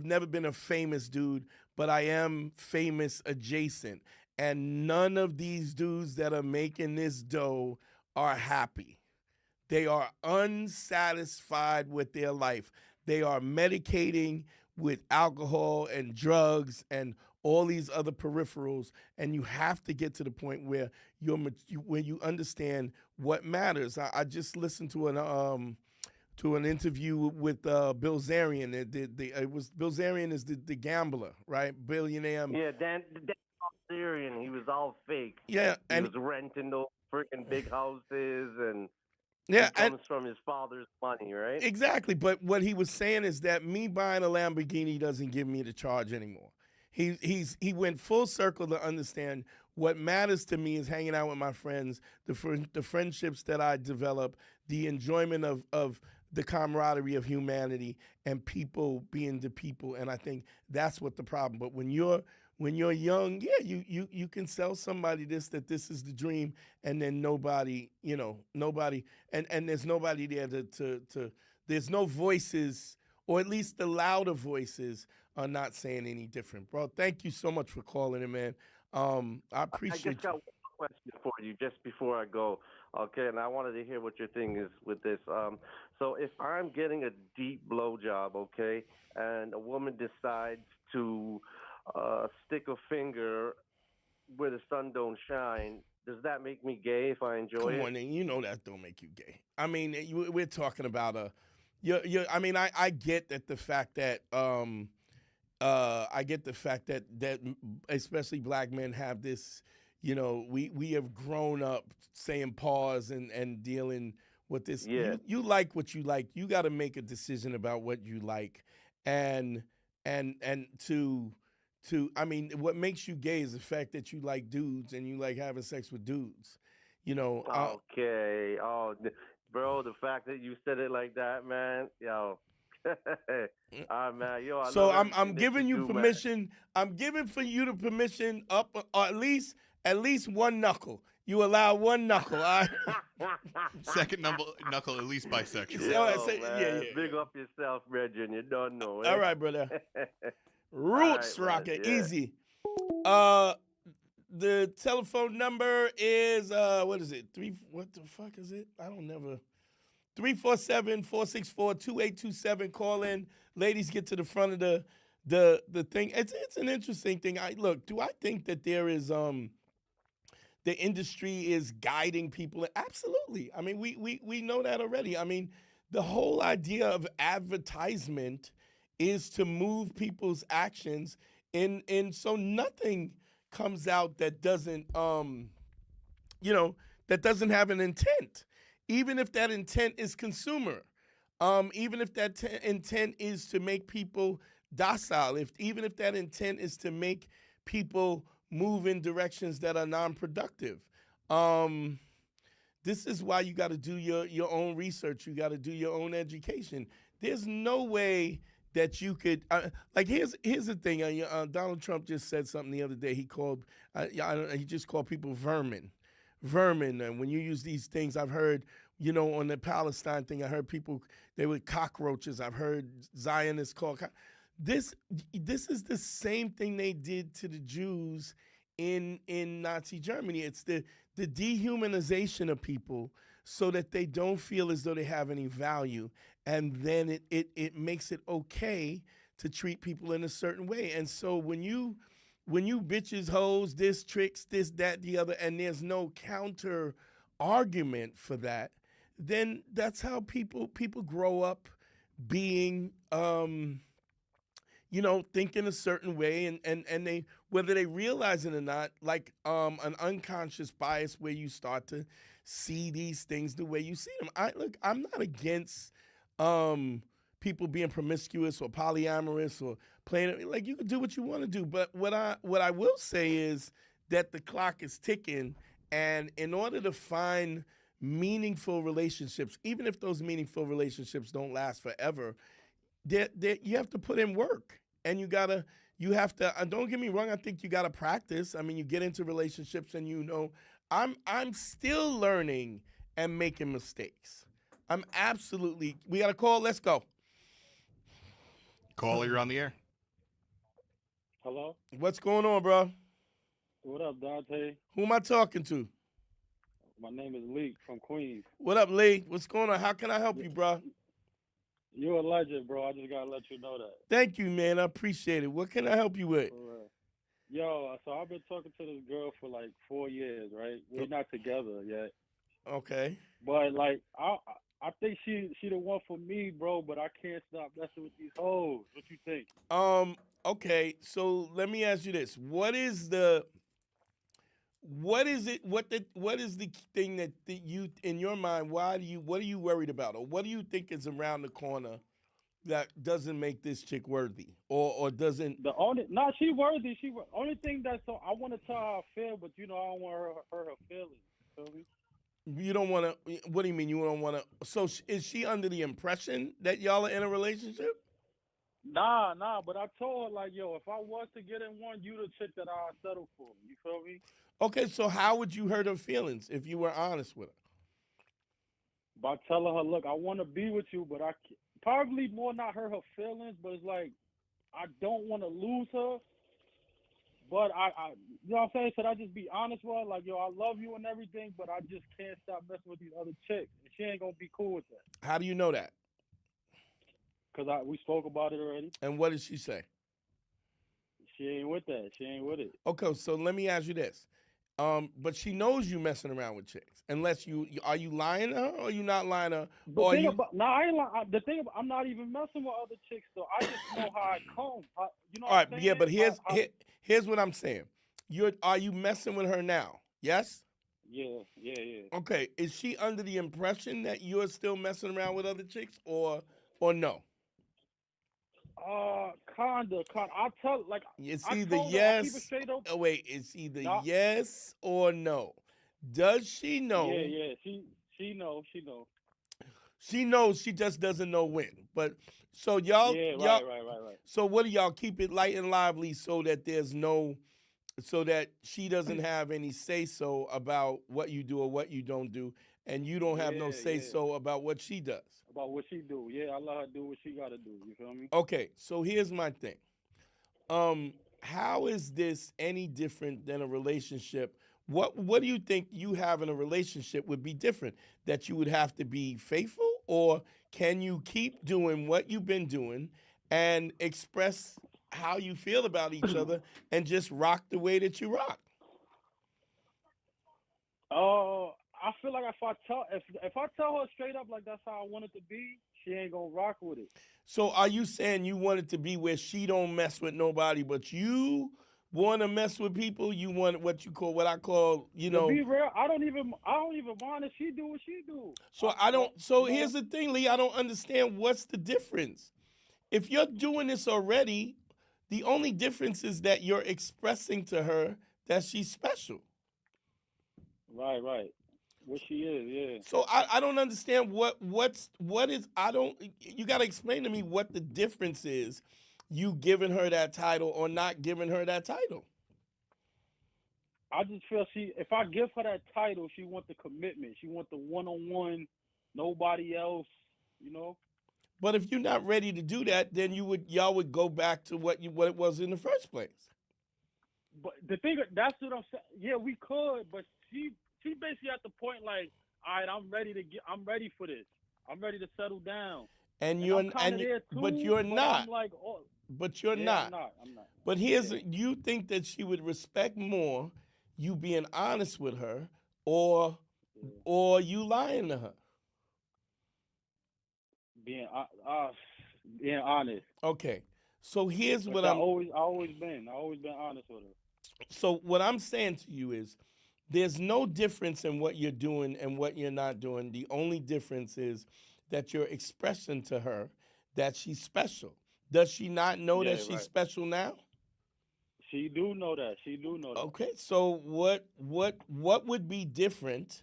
never been a famous dude, but I am famous adjacent. And none of these dudes that are making this dough are happy. They are unsatisfied with their life. They are medicating with alcohol and drugs and all these other peripherals, and you have to get to the point where when you understand what matters. I just listened to an interview with Bill Zarian. It was Bill Zarian is the gambler, right? Billionaire. Yeah, Dan Zarian, he was all fake. Yeah, he and was renting those freaking big houses, and yeah, it comes from his father's money, right? Exactly. But what he was saying is that me buying a Lamborghini doesn't give me the charge anymore. He went full circle to understand what matters to me is hanging out with my friends, the friendships that I develop, the enjoyment of the camaraderie of humanity and people being the people. And I think that's what the problem. But when you're young, yeah, you can sell somebody that this is the dream, and then nobody, and there's nobody there to there's no voices, or at least the louder voices are not saying any different. Bro, thank you so much for calling in, man. I appreciate I just got one question for you just before I go. Okay, and I wanted to hear what your thing is with this. So if I'm getting a deep blowjob, okay, and a woman decides to stick a finger where the sun don't shine, does that make me gay if I enjoy it? Come on, you know that don't make you gay. I mean, we're talking about I mean, I get that the fact that that especially black men have this, we have grown up saying pause and dealing with this. Yeah. You like what you like. You got to make a decision about what you like, and I mean, what makes you gay is the fact that you like dudes and you like having sex with dudes. Okay. Bro, the fact that you said it like that, man, yo. Man, yo. So I'm giving you permission. Man. I'm giving for you the permission up, or at least one knuckle. You allow one knuckle. All right? Second knuckle, at least bisexual. Yeah. Big up yourself, Regin. You don't know. All right, brother. Roots right, rocket, yeah. easy. The telephone number is what is it? What the fuck is it? I don't never. 347-464-2827. Call in, ladies. Get to the front of the thing. It's an interesting thing. Do I think that there is the industry is guiding people? Absolutely. I mean, we know that already. I mean, the whole idea of advertisement is to move people's actions in so nothing comes out that doesn't that doesn't have an intent, even if that intent is consumer, even if that intent is to make people docile, even if that intent is to make people move in directions that are non-productive. This is why you got to do your own research. You got to do your own education. There's no way that you could here's the thing. Donald Trump just said something the other day. He just called people vermin. And when you use these things, I've heard, on the Palestine thing, I heard people, they were cockroaches. I've heard Zionists call. This is the same thing they did to the Jews in Nazi Germany. It's the dehumanization of people so that they don't feel as though they have any value. And then it makes it okay to treat people in a certain way. And so when you bitches, hoes, this, tricks, this, that, the other, and there's no counter argument for that, then that's how people grow up being, thinking a certain way, and they, whether they realize it or not, like an unconscious bias where you start to see these things the way you see them. I'm not against people being promiscuous or polyamorous or playing, like, you can do what you want to do. But what I will say is that the clock is ticking, and in order to find meaningful relationships, even if those meaningful relationships don't last forever, you have to put in work, and you have to. Don't get me wrong. I think you got to practice. I mean, you get into relationships, and I'm still learning and making mistakes. We got a call. Let's go. Caller, you're on the air. Hello? What's going on, bro? What up, Dante? Who am I talking to? My name is Leek from Queens. What up, Lee? What's going on? How can I help you, bro? You're a legend, bro. I just gotta let you know that. Thank you, man. I appreciate it. What can I help you with? For real. Yo, so I've been talking to this girl for like 4 years, right? We're not together yet, Okay. but like I think she the one for me, bro. But I can't stop messing with these hoes. What you think? Okay. So let me ask you this: what is it? What is the thing that you, in your mind, what are you worried about, or what do you think is around the corner that doesn't make this chick worthy, or doesn't? She worthy. Only thing that's so I want to tell her how I feel, but I don't want her feelings. Feel me? You don't want to. What do you mean you don't want to? So is she under the impression that y'all are in a relationship? Nah. But I told her like, yo, if I was to get in one, you the chick that I'd settle for. You feel me? Okay, so how would you hurt her feelings if you were honest with her? By telling her, look, I want to be with you, but I probably more not hurt her feelings, but it's like I don't want to lose her. But I you know what I'm saying? Should I just be honest with her? Like, yo, I love you and everything, but I just can't stop messing with these other chicks. And she ain't gonna be cool with that. How do you know that? Cause we spoke about it already. And what did she say? She ain't with that. She ain't with it. Okay, so let me ask you this. But she knows you messing around with chicks. Unless are you lying to her, or are you not lying to her? I ain't lying. The thing about, I'm not even messing with other chicks though. I just know how I come. You know. All right, what I'm yeah, saying? but here's what I'm saying. Are you messing with her now? Yes. Yeah. Okay, is she under the impression that you're still messing around with other chicks, or no? Kinda. I tell like It's I either told her, I keep it yes. straight up. Oh wait, it's either yes or no. Does she know? Yeah. She know. She knows. She just doesn't know when. But so y'all. Yeah. Y'all, Right. So what do y'all keep it light and lively so that so that she doesn't have any say so about what you do or what you don't do, and you don't have no say so about what she does. About what she do. Yeah, I let her do what she gotta do. You feel me? Okay, so here's my thing. How is this any different than a relationship? What do you think you have in a relationship would be different? That you would have to be faithful, or can you keep doing what you've been doing and express how you feel about each other and just rock the way that you rock? I feel like if I tell her straight up like that's how I want it to be, she ain't gonna rock with it. So are you saying you want it to be where she don't mess with nobody, but you want to mess with people? You want what I call, To be real, I don't even mind if she do what she do. So here's the thing, Lee. I don't understand what's the difference. If you're doing this already, the only difference is that you're expressing to her that she's special. Right. What she is, yeah. So I don't understand what is. You got to explain to me what the difference is. You giving her that title or not giving her that title? I just feel if I give her that title, she want the commitment. She want the one-on-one, nobody else, you know? But if you're not ready to do that, then y'all would go back to what it was in the first place. But the thing, that's what I'm saying. Yeah, we could, but she basically at the point like, all right, I'm ready for this. I'm ready to settle down. But you're not. I'm like, oh, but you're yeah, not. I'm not. But you think that she would respect more you being honest with her, or you lying to her? Being honest. Okay. So here's what I always been honest with her. So what I'm saying to you is, there's no difference in what you're doing and what you're not doing. The only difference is that you're expressing to her that she's special. Does she not know that she's special now? She do know that. Okay, so what would be different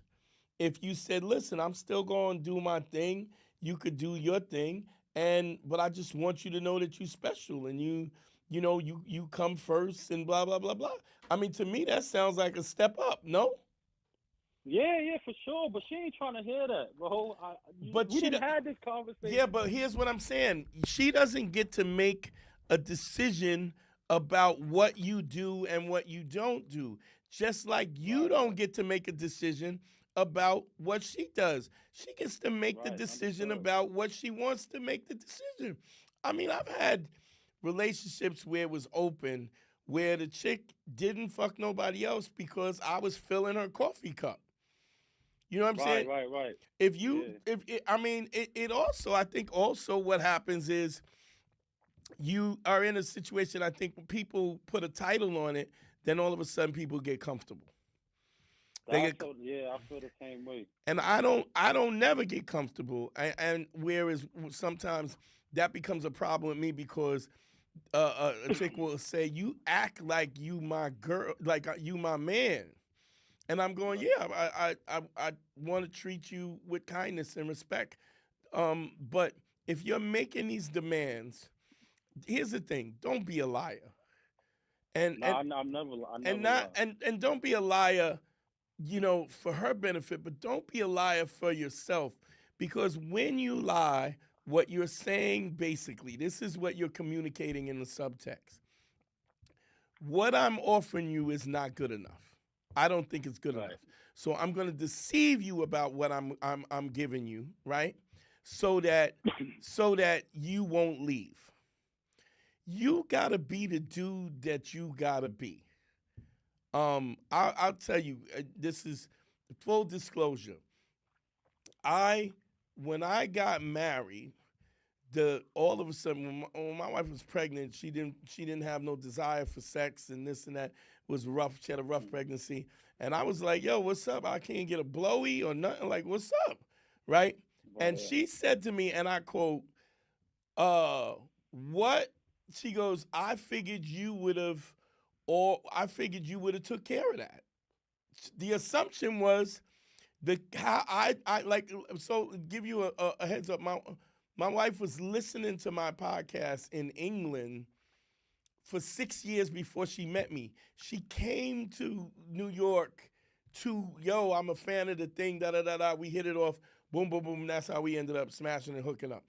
if you said, listen, I'm still going to do my thing, you could do your thing, but I just want you to know that you're special and you come first and blah, blah, blah, blah. I mean, to me, that sounds like a step up, no? Yeah, for sure. But she ain't trying to hear that, bro. We didn't have this conversation. Yeah, but here's what I'm saying. She doesn't get to make a decision about what you do and what you don't do. Just like you don't get to make a decision about what she does. She gets to make the Right, decision understood. about what she wants to make the decision. I mean, I've had relationships where it was open, where the chick didn't fuck nobody else because I was filling her coffee cup. You know what I'm saying? Right. If you, Yeah. it also, I think also what happens is you are in a situation, I think when people put a title on it, then all of a sudden people get comfortable. They get, I feel the same way. and I don't never get comfortable. And whereas sometimes that becomes a problem with me because a chick will say, you act like you my girl, like you my man. And I'm going, yeah, I want to treat you with kindness and respect. But if you're making these demands, here's the thing: don't be a liar. And I never not lie. and don't be a liar, for her benefit, but don't be a liar for yourself. Because when you lie, what you're saying basically, this is what you're communicating in the subtext. What I'm offering you is not good enough. I don't think it's good enough. So I'm going to deceive you about what I'm giving you, right? So that you won't leave. You got to be the dude that you got to be. I'll tell you, this is full disclosure. When I got married, all of a sudden when my wife was pregnant, she didn't have no desire for sex and this and that. It was rough. She had a rough pregnancy, and I was like, "Yo, what's up? I can't get a blowy or nothing. Like, what's up?" Right? And she said to me, and I quote, "What?" She goes, "I figured you would have took care of that." The assumption was how I like. So give you a heads up. My wife was listening to my podcast in England for 6 years before she met me. She came to New York I'm a fan of the thing, da-da-da-da. We hit it off, boom, boom, boom. That's how we ended up smashing and hooking up.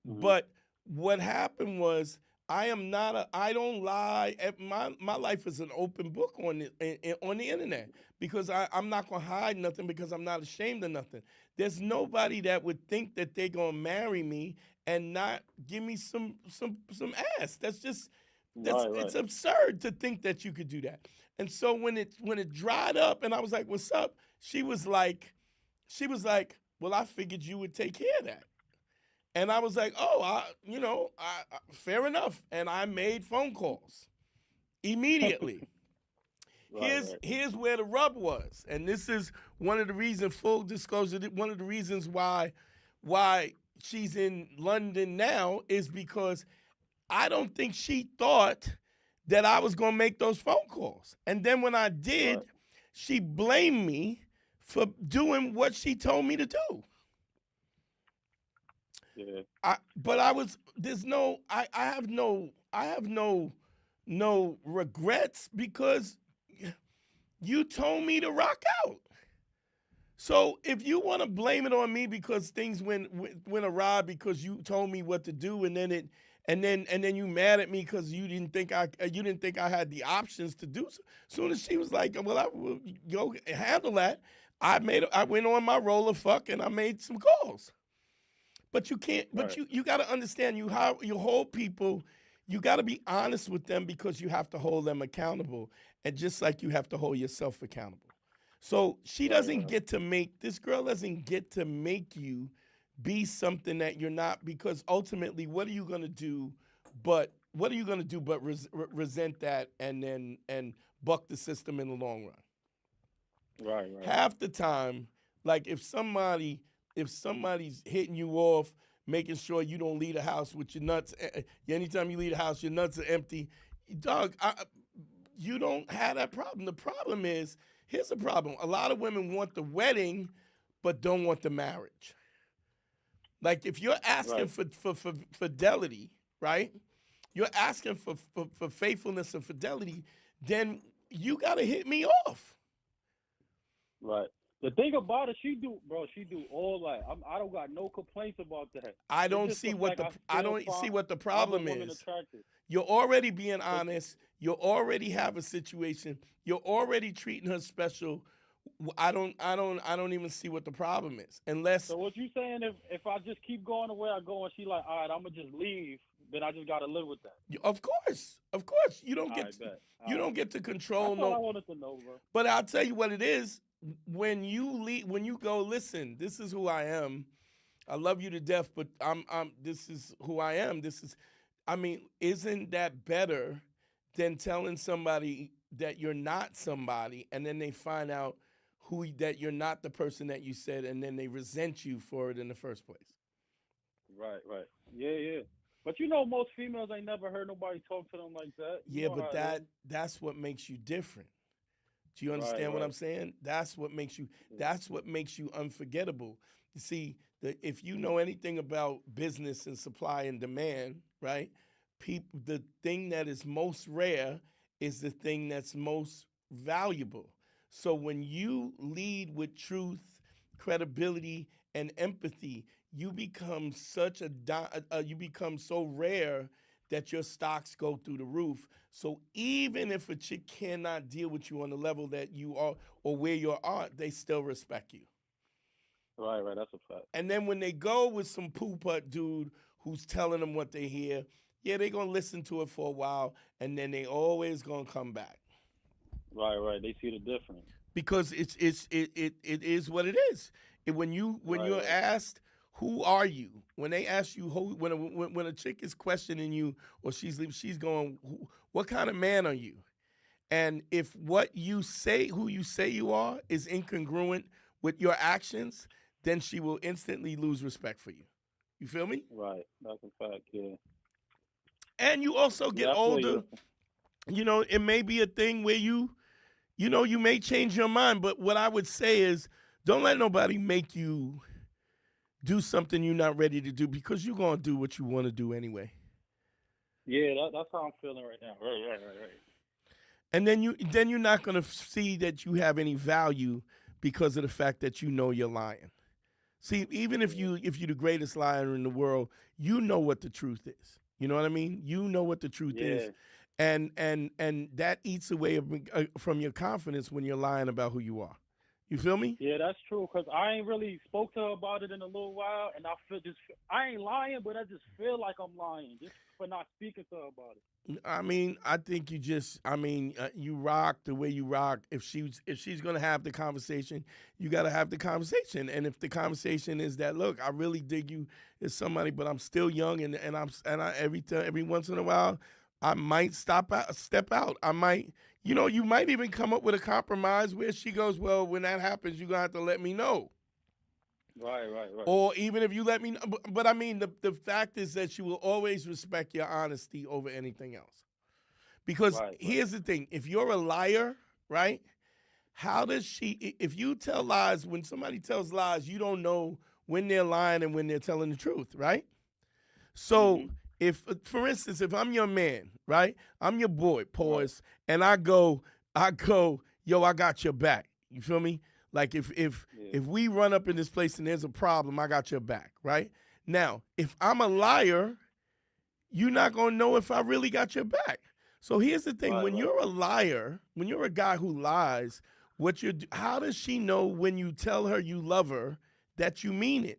Mm-hmm. But what happened was I don't lie. My life is an open book on the internet because I'm not going to hide nothing because I'm not ashamed of nothing. There's nobody that would think that they're going to marry me and not give me some ass. It's absurd to think that you could do that. And so when it dried up and I was like, "What's up?" She was like, "Well, I figured you would take care of that." And I was like, "Oh, fair enough." And I made phone calls immediately. Here's where the rub was, and this is one of the reasons. Full disclosure: one of the reasons why she's in London now is because I don't think she thought that I was going to make those phone calls. And then when I did, she blamed me for doing what she told me to do. Yeah. I have no regrets because you told me to rock out. So if you want to blame it on me because things went awry because you told me what to do and then you mad at me because you didn't think I had the options to do so. Soon as she was like, "Well, I will go handle that," I went on my roller fuck and I made some calls. But you can't. But you got to understand you hold people. You got to be honest with them because you have to hold them accountable, and just like you have to hold yourself accountable. So she doesn't get to make this girl doesn't get to make you be something that you're not, because ultimately, what are you gonna do? But resent that and buck the system in the long run. Right. Half the time, like if somebody's hitting you off, making sure you don't leave the house with your nuts. Anytime you leave the house, your nuts are empty. Dog, you don't have that problem. The problem is, here's the problem. A lot of women want the wedding, but don't want the marriage. Like if you're asking for fidelity, right? You're asking for faithfulness and fidelity, then you got to hit me off. Right. The thing about it, she do all that. I don't got no complaints about that. I don't see what the problem is. You're already being honest. You already have a situation. You're already treating her special. I don't even see what the problem is unless. So what you saying? If I just keep going the way I go, and she like, all right, I'm gonna just leave, then I just gotta live with that. Of course, you don't get don't get to control. That's all I wanted to know, bro. But I'll tell you what it is. When you leave, when you go, listen, this is who I am. I love you to death, but I'm this is who I am. Isn't that better than telling somebody that you're not somebody, and then they find out that you're not the person that you said, and then they resent you for it in the first place? Right. Yeah. But most females ain't never heard nobody talk to them like that. Yeah, but that's what makes you different. Do you understand what I'm saying? That's what makes you unforgettable. You see, if you know anything about business and supply and demand, right? The thing that is most rare is the thing that's most valuable. So when you lead with truth, credibility, and empathy, you become you become so rare that your stocks go through the roof. So even if a chick cannot deal with you on the level that you are or where you are, they still respect you. Right, that's a fact. And then when they go with some poo-putt dude who's telling them what they hear, yeah, they're going to listen to it for a while, and then they always going to come back. Right. They see the difference. Because it is what it is. When you're asked, who are you? When they ask you, when a chick is questioning you or she's going, what kind of man are you? And if what you say, who you say you are, is incongruent with your actions, then she will instantly lose respect for you. You feel me? Right. That's a fact, yeah. And you also get older. It may be a thing where you may change your mind, but what I would say is don't let nobody make you do something you're not ready to do, because you're going to do what you want to do anyway. Yeah, that's how I'm feeling right now. Right. And then you're not going to see that you have any value because of the fact that you're lying. See, even if you're the greatest liar in the world, you know what the truth is. You know what I mean? You know what the truth is. And that eats away from your confidence when you're lying about who you are. You feel me? Yeah, that's true, because I ain't really spoke to her about it in a little while, and I ain't lying, but I just feel like I'm lying just for not speaking to her about it. I think you rock the way you rock. If she's gonna have the conversation, you gotta have the conversation. And if the conversation is that, look, I really dig you as somebody, but I'm still young, and I every once in a while, I might step out. I might, you might even come up with a compromise where she goes, well, when that happens, you're gonna have to let me know. Right. Or even if you let me know, but the fact is that she will always respect your honesty over anything else. Because here's the thing: if you're a liar, right? How does she? If you tell lies, when somebody tells lies, you don't know when they're lying and when they're telling the truth, right? So. If, for instance, if I'm your man, right? I'm your boy, pause, and I go, yo, I got your back. You feel me? Like if we run up in this place and there's a problem, I got your back, right? Now, if I'm a liar, you're not gonna know if I really got your back. So here's the thing: when you're a liar, when you're a guy who lies, how does she know when you tell her you love her that you mean it?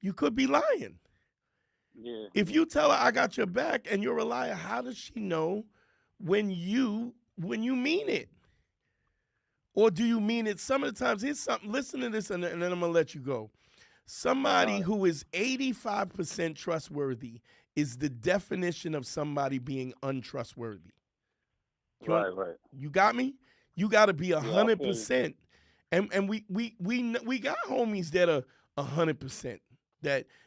You could be lying. Yeah. If you tell her I got your back and you're a liar, how does she know when you mean it? Or do you mean it? Some of the times, here's something, listen to this and then I'm gonna let you go. Somebody who is 85% trustworthy is the definition of somebody being untrustworthy. Right. You got me? You gotta be 100%. And we got homies that are 100%.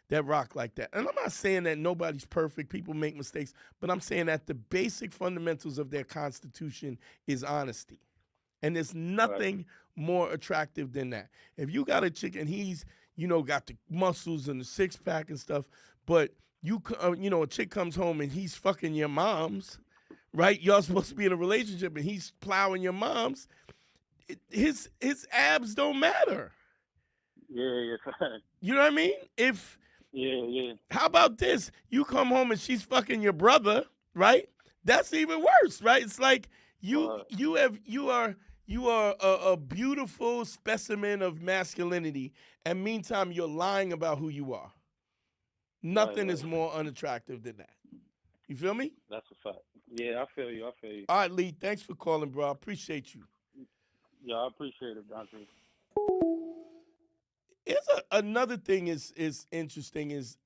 That rock like that. And I'm not saying that nobody's perfect. People make mistakes. But I'm saying that the basic fundamentals of their constitution is honesty. And there's nothing more attractive than that. If you got a chick and he's, got the muscles and the six-pack and stuff, but a chick comes home and he's fucking your moms, right? Y'all supposed to be in a relationship and he's plowing your moms. His abs don't matter. Yeah. You know what I mean? Yeah. How about this? You come home and she's fucking your brother, right? That's even worse, right? It's like you You are a beautiful specimen of masculinity, and meantime, you're lying about who you are. Nothing is more unattractive than that. You feel me? That's a fact. Yeah, I feel you. All right, Lee, thanks for calling, bro. I appreciate you. Yeah, I appreciate it, Dante. Here's another thing is interesting is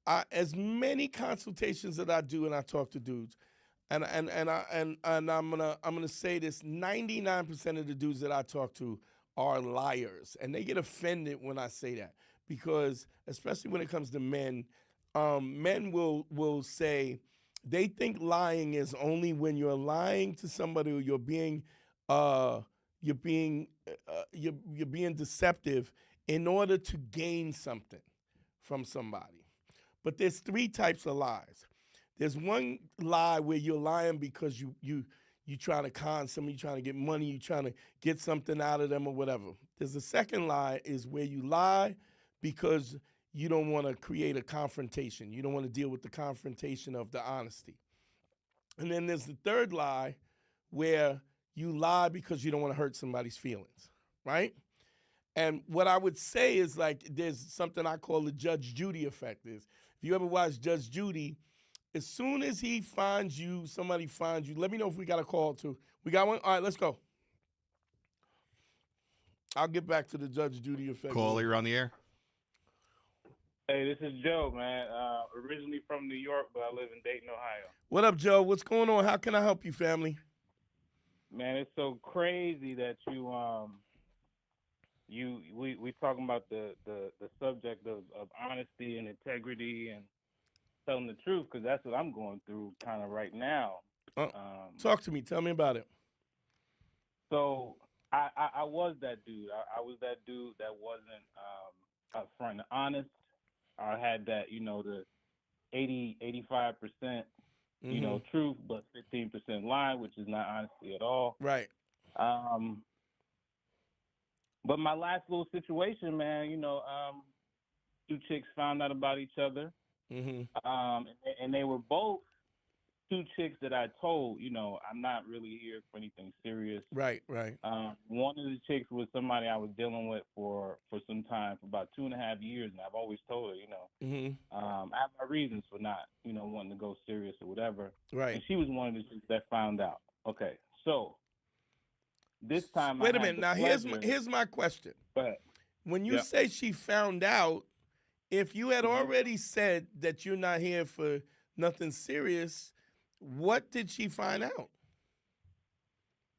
as many consultations that I do and I talk to dudes, and I'm gonna say this: 99% of the dudes that I talk to are liars, and they get offended when I say that because, especially when it comes to men, men will say they think lying is only when you're lying to somebody or you're being deceptive in order to gain something from somebody. But there's three types of lies. There's one lie where you're lying because you trying to con somebody, you trying to get money, you trying to get something out of them or whatever. There's a second lie is where you lie because you don't want to create a confrontation. You don't want to deal with the confrontation of the honesty. And then there's the third lie where you lie because you don't want to hurt somebody's feelings, right? And what I would say is like there's something I call the Judge Judy effect. Is if you ever watch Judge Judy, as soon as he finds you, somebody finds you, let me know if we got a call too. We got one? All right, let's go. I'll get back to the Judge Judy effect. Caller, you're on the air. Hey, this is Joe, man. Originally from New York, but I live in Dayton, Ohio. What up, Joe? What's going on? How can I help you, family? Man, it's so crazy that we talking about the subject of honesty and integrity and telling the truth, because that's what I'm going through kind of right now. Talk to me. Tell me about it. So I was that dude. I was that dude that wasn't upfront and honest. I had that, the 85%, truth, but 15% lie, which is not honesty at all. Right. But my last little situation, man, two chicks found out about each other. Mm-hmm. And they were both two chicks that I told, I'm not really here for anything serious. Right. One of the chicks was somebody I was dealing with for some time, for about 2.5 years, and I've always told her, Mm-hmm. I have my reasons for not, wanting to go serious or whatever. Right. And she was one of the chicks that found out. Okay, so this time, wait a minute. Now here's my question. But when you say she found out, if you had already said that you're not here for nothing serious, what did she find out?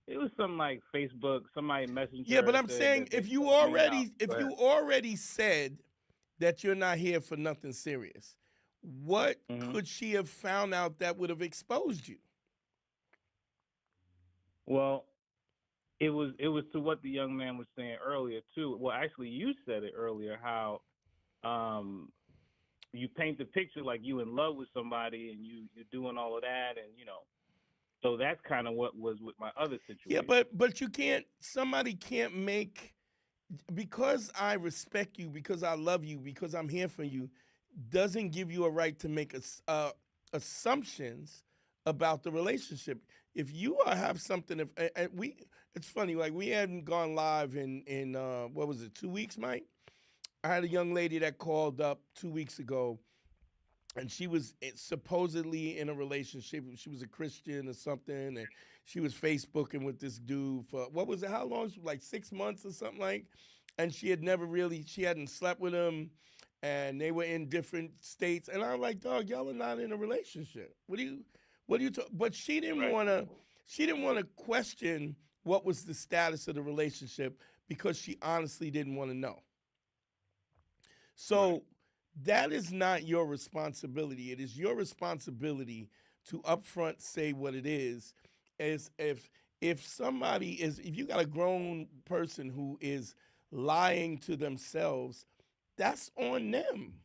It was something like Facebook, somebody messaged her. Yeah, but I'm saying if you already said that you're not here for nothing serious, what could she have found out that would have exposed you? Well, it was to what the young man was saying earlier too. Well, actually, you said it earlier how you paint the picture like you in love with somebody and you're doing all of that, and so that's kind of what was with my other situation. Yeah, but you can't. Somebody can't make, because I respect you, because I love you, because I'm here for you, doesn't give you a right to make assumptions about the relationship. If you have something, it's funny. Like we hadn't gone live in what was it, 2 weeks, Myq? I had a young lady that called up 2 weeks ago, and she was supposedly in a relationship. She was a Christian or something, and she was Facebooking with this dude for, what was it, how long? Like 6 months or something like. And she hadn't slept with him, and they were in different states. And I'm like, dog, y'all are not in a relationship. What do you talk? But she didn't want to question what was the status of the relationship because she honestly didn't want to know. So that is not your responsibility. It is your responsibility to upfront say what it is. As if somebody is, if you got a grown person who is lying to themselves, that's on them.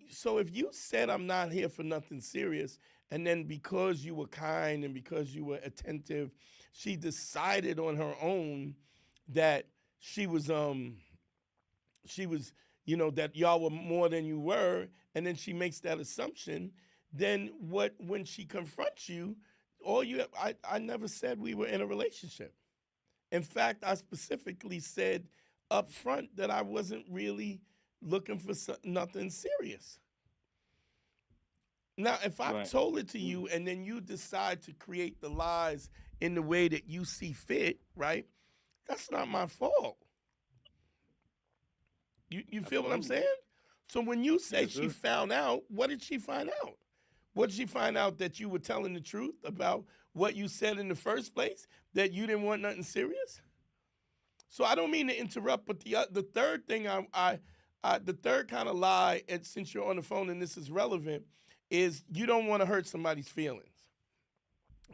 So if you said I'm not here for nothing serious, and then because you were kind and because you were attentive, she decided on her own that she was that y'all were more than you were, and then she makes that assumption, then when she confronts you, I never said we were in a relationship. In fact, I specifically said up front that I wasn't really looking for nothing serious. Now, if I've Right. told it to you and then you decide to create the lies in the way that you see fit, right? That's not my fault. You feel what I'm saying? So when you say she found out, what did she find out? What did she find out? That you were telling the truth about what you said in the first place, that you didn't want nothing serious? So I don't mean to interrupt, but the third thing the third kind of lie, and since you're on the phone and this is relevant, is you don't want to hurt somebody's feelings.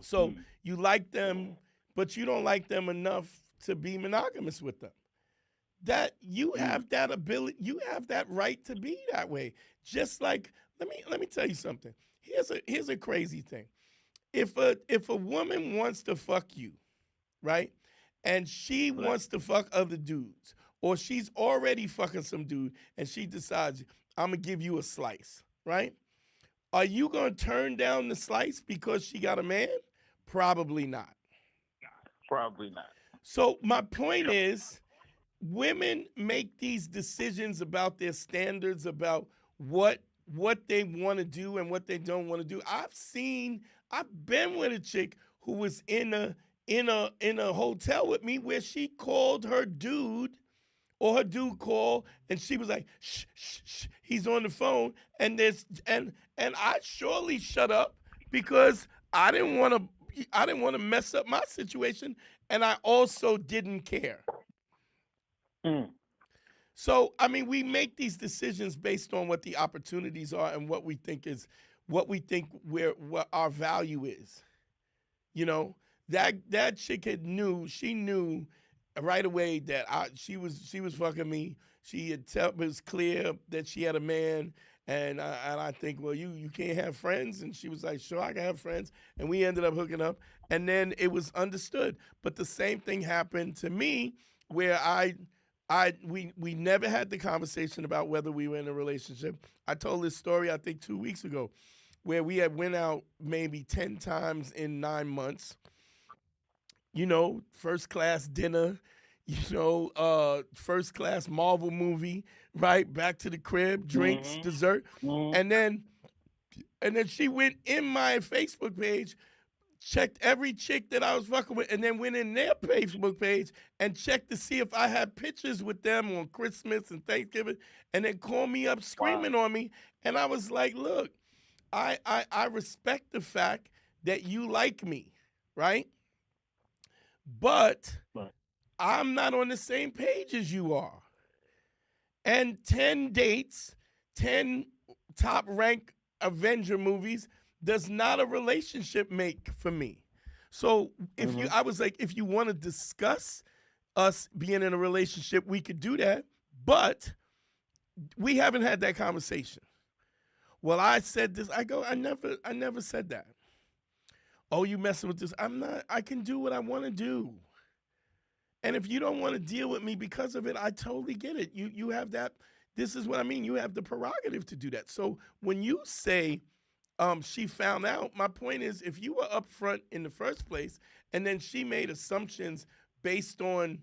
So you like them, but you don't like them enough to be monogamous with them. That you have that ability, you have that right to be that way. Just like, let me tell you something. Here's a crazy thing. If a woman wants to fuck you, right? And she wants to fuck other dudes, or she's already fucking some dude and she decides, I'm gonna give you a slice, right? Are you gonna turn down the slice because she got a man? Probably not. Probably not. So my point is, women make these decisions about their standards, about what they want to do and what they don't want to do. I've been with a chick who was in a hotel with me where she called her dude, or her dude called, and she was like, shh, shh, shh, he's on the phone, and I surely shut up because I didn't want to mess up my situation, and I also didn't care. So, I mean, we make these decisions based on what the opportunities are and what we think what our value is. You know, that chick she knew right away that she was fucking me. It was clear that she had a man, and I think, well, you can't have friends, and she was like, sure, I can have friends, and we ended up hooking up, and then it was understood. But the same thing happened to me, where we never had the conversation about whether we were in a relationship. I told this story, I think 2 weeks ago, where we had went out maybe 10 times in 9 months. You know, first class dinner, first class Marvel movie, right? Back to the crib, drinks, dessert. And then she went in my Facebook page, checked every chick that I was fucking with, and then went in their Facebook page and checked to see if I had pictures with them on Christmas and Thanksgiving, and then called me up screaming on me. And I was like, look, I respect the fact that you like me, right? But I'm not on the same page as you are. And 10 dates, 10 top ranked Avenger movies does not a relationship make for me. So I was like, if you want to discuss us being in a relationship, we could do that, but we haven't had that conversation. Well, I said this, I never said that. Oh, you messing with this? I'm not. I can do what I want to do. And if you don't want to deal with me because of it, I totally get it. You have that. This is what I mean. You have the prerogative to do that. So when you say she found out, my point is, if you were upfront in the first place and then she made assumptions based on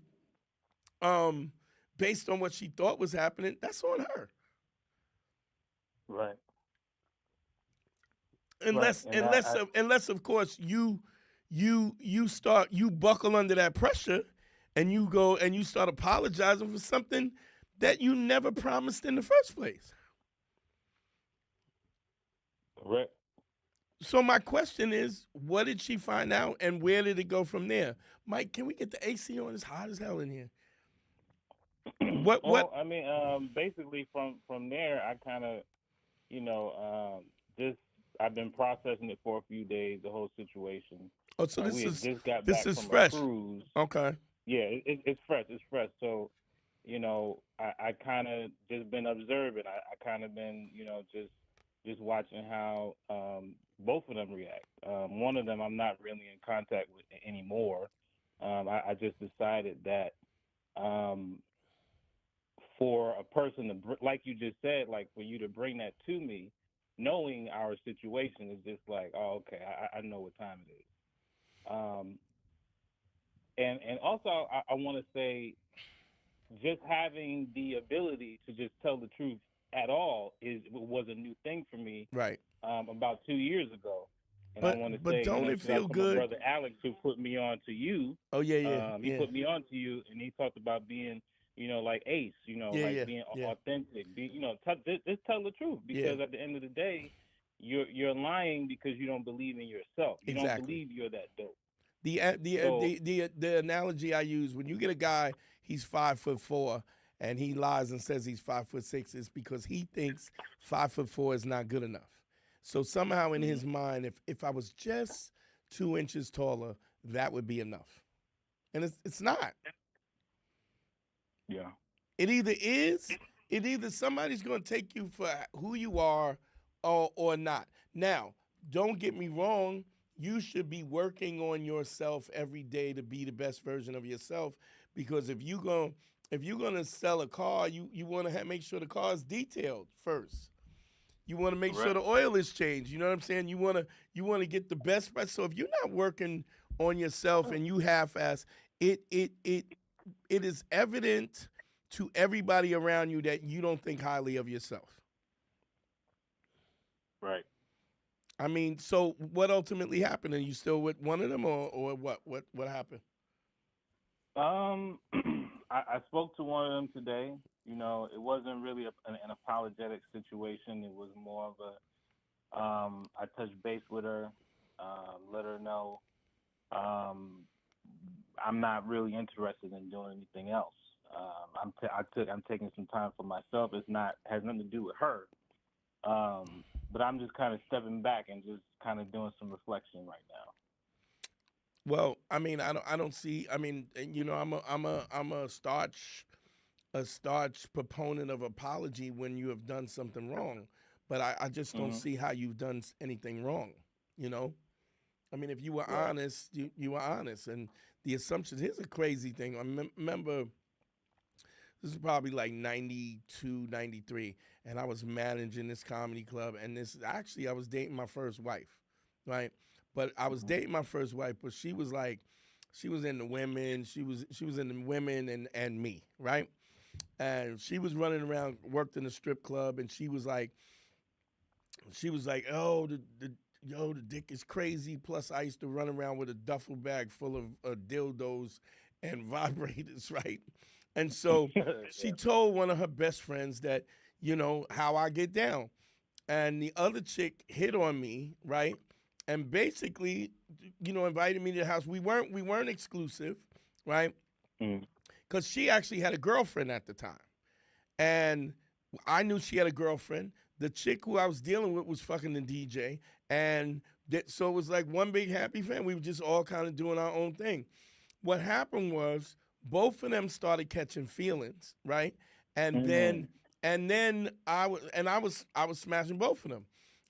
what she thought was happening, that's on her. Right. Unless of course you buckle under that pressure and you go and you start apologizing for something that you never promised in the first place. Correct. So my question is, what did she find out and where did it go from there? Myq, can we get the AC on? It's hot as hell in here. What? I mean, basically from there, I kind of, just I've been processing it for a few days, the whole situation. Oh, so we just got this back is from fresh. A cruise. Okay. Yeah, it's fresh. It's fresh. So, I kind of just been observing. I kind of been, just watching how both of them react. One of them I'm not really in contact with anymore. I just decided that for a person to, like you just said, like for you to bring that to me, knowing our situation is just like, oh, okay, I know what time it is. And also I want to say, just having the ability to just tell the truth at all was a new thing for me. Right. About 2 years ago. And But I want to but say, don't it shout out feel to good? my brother Alex, who put me on to you. Oh yeah. He put me on to you, and he talked about being, like Ace, being authentic. Just tell the truth, because at the end of the day, you're lying because you don't believe in yourself. You don't believe you're that dope. The analogy I use, when you get a guy, he's 5'4", and he lies and says he's 5'6", is because he thinks 5'4" is not good enough. So somehow in his mind, if I was just 2 inches taller, that would be enough. And it's not. Yeah. It either is, somebody's going to take you for who you are or not. Now, don't get me wrong. You should be working on yourself every day to be the best version of yourself, because if you're gonna sell a car, you want to make sure the car is detailed first. You want to make sure the oil is changed. You know what I'm saying? You want to get the best price. So if you're not working on yourself and you half-ass, it is evident to everybody around you that you don't think highly of yourself. Right. I mean, so what ultimately happened? Are you still with one of them, or what? What happened? I spoke to one of them today. It wasn't really an apologetic situation. It was more of I touched base with her, let her know I'm not really interested in doing anything else. I'm taking some time for myself. Has nothing to do with her. But I'm just kind of stepping back and just kind of doing some reflection right now. Well, I mean, I don't see. I mean, I'm a staunch proponent of apology when you have done something wrong, but I just don't see how you've done anything wrong. I mean, if you were honest, you were honest, and the assumptions. Here's a crazy thing. I remember. This is probably like 92, 93, and I was managing this comedy club, and I was dating my first wife, right? But I was dating my first wife, but she was into women. She was into women and me, right? And she was running around, worked in a strip club, and she was like, oh, the dick is crazy. Plus, I used to run around with a duffel bag full of dildos and vibrators, right? And so she told one of her best friends that, how I get down. And the other chick hit on me, right? And basically, invited me to the house. We weren't exclusive, right? Because she actually had a girlfriend at the time. And I knew she had a girlfriend. The chick who I was dealing with was fucking the DJ. And so it was like one big happy family. We were just all kind of doing our own thing. What happened was, both of them started catching feelings, right? And then I was smashing both of them.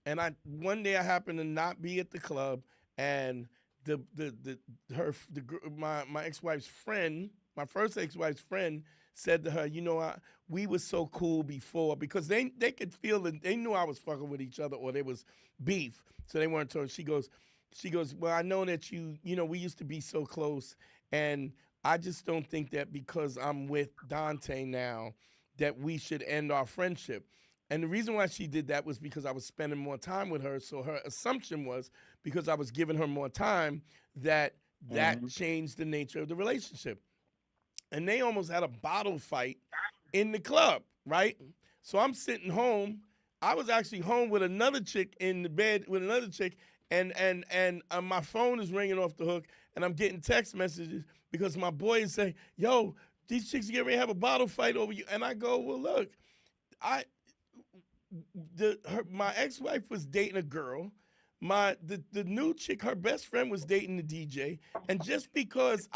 And one day I happened to not be at the club, and my ex-wife's friend, my first ex-wife's friend, said to her, we were so cool before, because they could feel that they knew I was fucking with each other, or there was beef, so they weren't talking. She goes, well, I know that we used to be so close, and I just don't think that because I'm with Dante now that we should end our friendship. And the reason why she did that was because I was spending more time with her. So her assumption was, because I was giving her more time, that changed the nature of the relationship. And they almost had a bottle fight in the club, right? So I'm sitting home. I was actually home with another chick in the bed with another chick, and my phone is ringing off the hook, and I'm getting text messages because my boy is saying, yo, these chicks are getting ready to have a bottle fight over you. And I go, well, look, my ex-wife was dating a girl. The new chick, her best friend, was dating the DJ. And just because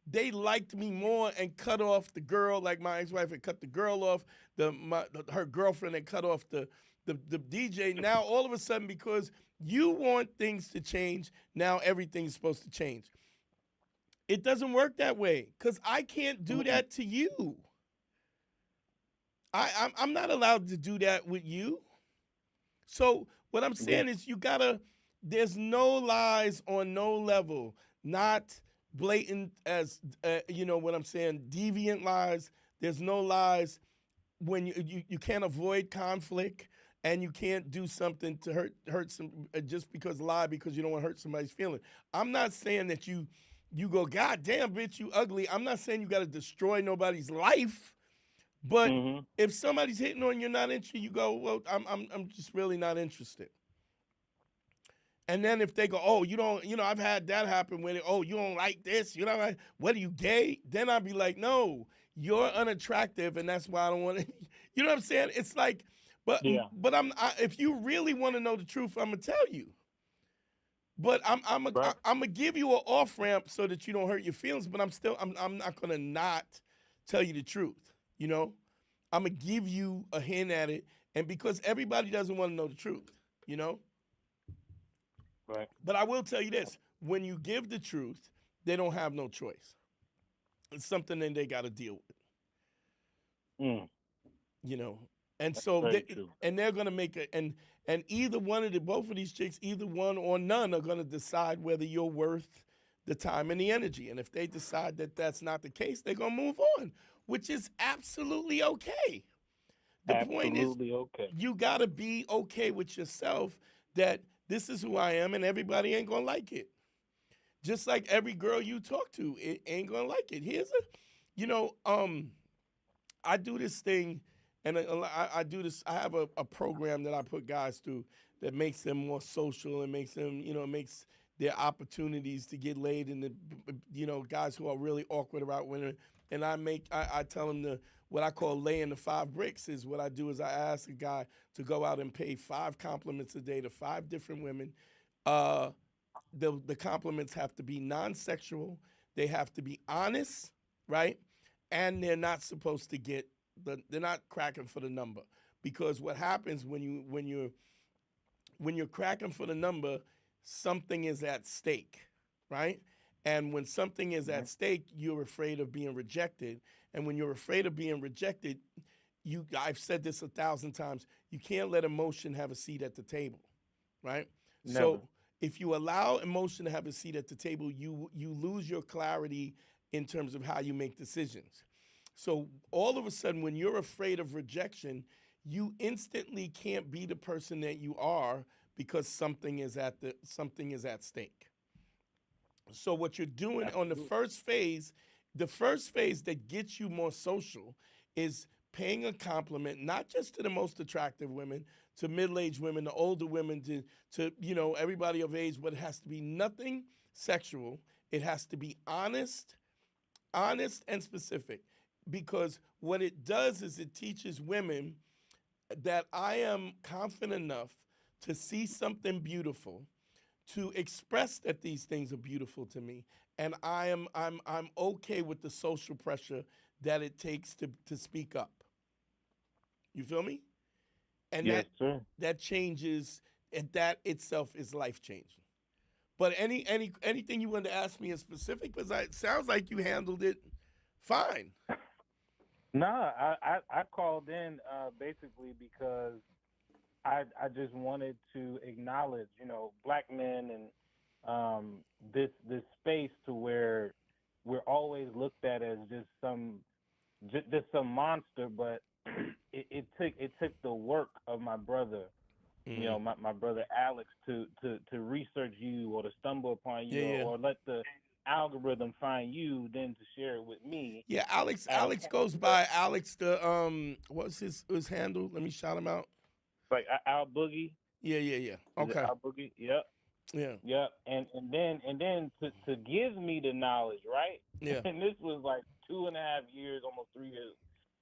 they liked me more and cut off the girl, like my ex-wife had cut the girl off, her girlfriend had cut off the DJ. Now, all of a sudden, because you want things to change, now everything is supposed to change. It doesn't work that way, because I can't do that to you. I'm not allowed to do that with you. So what I'm saying is, you gotta there's no lies on no level, not blatant as you know what I'm saying, deviant lies. There's no lies when you can't avoid conflict, and you can't do something to hurt some just because lie because you don't want to hurt somebody's feeling. I'm not saying that you go, God damn bitch, you ugly. I'm not saying you got to destroy nobody's life, but if somebody's hitting on you're not interested, you go, well, I'm just really not interested. And then if they go, oh, you don't, I've had that happen when, oh, you don't like this, you know, what are you, gay? Then I'd be like, no, you're unattractive, and that's why I don't want to. You know what I'm saying? It's like, but if you really want to know the truth, I'm gonna tell you. But I'm gonna give you an off ramp so that you don't hurt your feelings. But I'm not gonna not tell you the truth. You know, I'm gonna give you a hint at it, and because everybody doesn't want to know the truth, you know. Right. But I will tell you this: when you give the truth, they don't have no choice. It's something that they got to deal with. You know, and so they're gonna make it, and either one of both of these chicks, either one or none, are gonna decide whether you're worth the time and the energy. And if they decide that that's not the case, they're gonna move on, which is absolutely okay. The point is, you gotta be okay with yourself that this is who I am, and everybody ain't gonna like it. Just like every girl you talk to, it ain't gonna like it. Here's I do this thing, and I do this. I have a program that I put guys through that makes them more social and makes them, makes their opportunities to get laid, and guys who are really awkward about women. And I tell them what I call laying the 5 bricks is what I do is I ask a guy to go out and pay 5 compliments a day to 5 different women. The compliments have to be non-sexual. They have to be honest, right? And they're not supposed to they're not cracking for the number, because what happens when you're cracking for the number, something is at stake, right? And when something is at stake, you're afraid of being rejected. And when you're afraid of being rejected, I've said this 1,000 times, you can't let emotion have a seat at the table, right? Never. So if you allow emotion to have a seat at the table, you lose your clarity in terms of how you make decisions. So all of a sudden, when you're afraid of rejection, you instantly can't be the person that you are because something is at stake. So what you're doing on the first phase that gets you more social is paying a compliment, not just to the most attractive women, to middle-aged women, to older women, to everybody of age, but it has to be nothing sexual. It has to be honest and specific, because what it does is it teaches women that I am confident enough to see something beautiful, to express that these things are beautiful to me, and I'm okay with the social pressure that it takes to speak up. You feel me? And yes, sir. that changes, and that itself is life changing. But anything you wanted to ask me in specific, because it sounds like you handled it fine. No, I called in basically because I just wanted to acknowledge, black men and this space to where we're always looked at as just some monster, but it took the work of my brother, my brother Alex to research you, or to stumble upon you, or let the algorithm find you, then to share it with me. Yeah, Alex goes by Alex the what's his handle? Let me shout him out. Like Al Boogie. Yeah. Okay. Al Boogie. Yep. Yeah. Yep. And then to give me the knowledge, right? Yeah. And this was like 2.5 years, almost 3 years,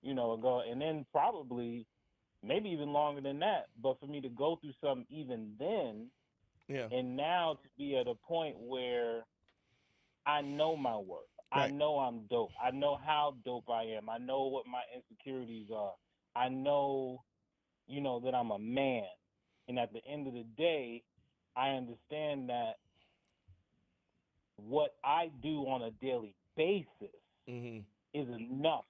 ago. And then probably maybe even longer than that. But for me to go through something even then, and now to be at a point where I know my worth. Right. I know I'm dope. I know how dope I am. I know what my insecurities are. I know, that I'm a man. And at the end of the day, I understand that what I do on a daily basis is enough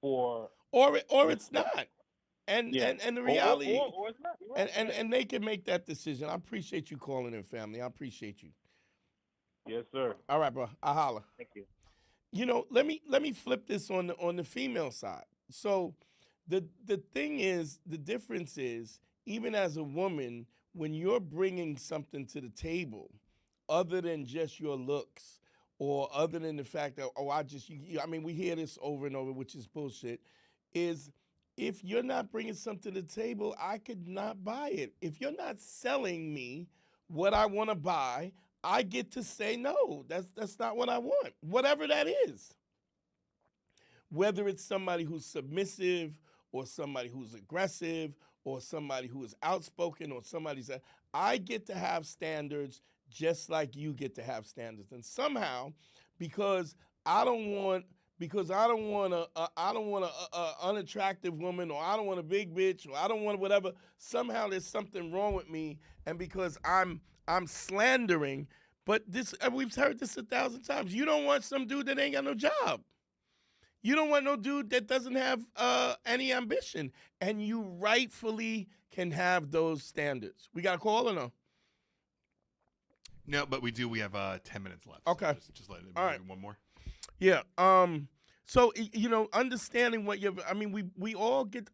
for... Or it's not. Yeah. and the reality, or it's not. You're right. and they can make that decision. I appreciate you calling in, family. I appreciate you. Yes, sir. All right, bro. I holler. Thank you. You know, let me flip this on the female side. So the thing is, the difference is, even as a woman, when you're bringing something to the table, other than just your looks, or other than the fact that I mean, we hear this over and over, which is bullshit. Is if you're not bringing something to the table, I could not buy it. If you're not selling me what I want to buy, I get to say no. That's not what I want. Whatever that is. Whether it's somebody who's submissive or somebody who's aggressive or somebody who is outspoken or somebody's I get to have standards just like you get to have standards. And somehow, because I don't want a unattractive woman, or I don't want a big bitch, or I don't want whatever, somehow there's something wrong with me, and because I'm slandering. But this, we've heard this 1,000 times. You don't want some dude that ain't got no job. You don't want no dude that doesn't have any ambition. And you rightfully can have those standards. We got a call or no? No, but we do. We have 10 minutes left. Okay. So just let it. All right. One more. Yeah. So, you know, understanding what we all get,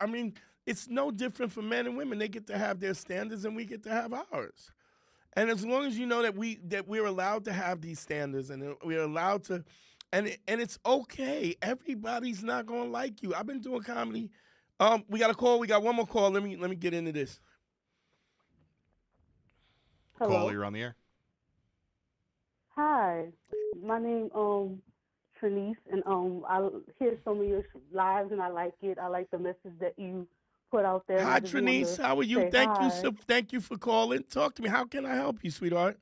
it's no different for men and women. They get to have their standards and we get to have ours. And as long as you know that we're allowed to have these standards and we're allowed to, and it's okay. Everybody's not gonna like you. I've been doing comedy. We got a call. We got one more call. Let me get into this. Hello. Call, you're on the air. Hi, my name Trinice, and I hear some of your lives and I like it. I like the message that you put out there. Hi, Trinice. How are you? Thank you for calling. Talk to me. How can I help you, sweetheart?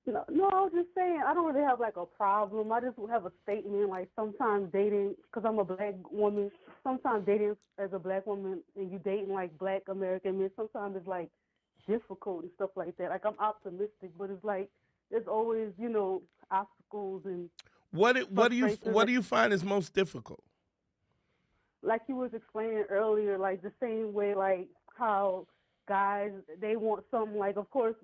No, I was just saying, I don't really have like a problem. I just have a statement. Like sometimes dating, because I'm a black woman, sometimes dating as a black woman and you dating like black American men, sometimes it's like difficult and stuff like that. Like I'm optimistic, but it's like there's always, you know, obstacles and what do you find is most difficult? Like you was explaining earlier, like the same way, like how guys, they want something, like, of course,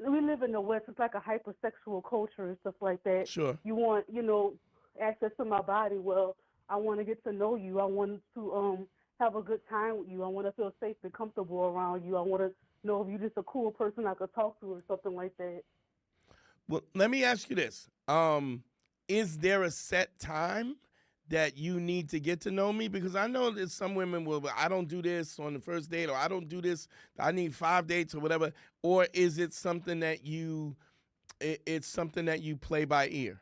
we live in the West, it's like a hypersexual culture and stuff like that. Sure. You want, you know, access to my body. Well, I want to get to know you. I want to have a good time with you. I want to feel safe and comfortable around you. I want to know if you're just a cool person I could talk to or something like that. Well, let me ask you this. Is there a set time that you need to get to know me? Because I know that some women will, I don't do this on the first date, or I don't do this, I need 5 dates or whatever. Or is it something that it's something that you play by ear?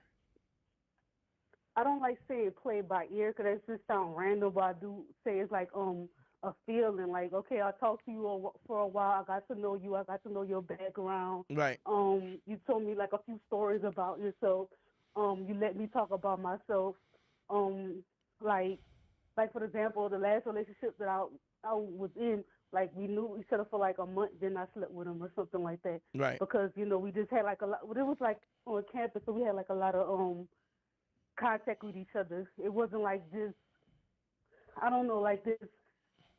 I don't like saying play by ear because that just sounds random, but I do say it's like a feeling, like, okay, I talked to you for a while, I got to know you, I got to know your background. Right. You told me like a few stories about yourself. You let me talk about myself. Like for example, the last relationship that I was in, like we knew each other for like a month, then I slept with him or something like that. Right. Because, you know, we just had like a lot, it was like on campus, so we had like a lot of contact with each other. It wasn't like this, I don't know, like this,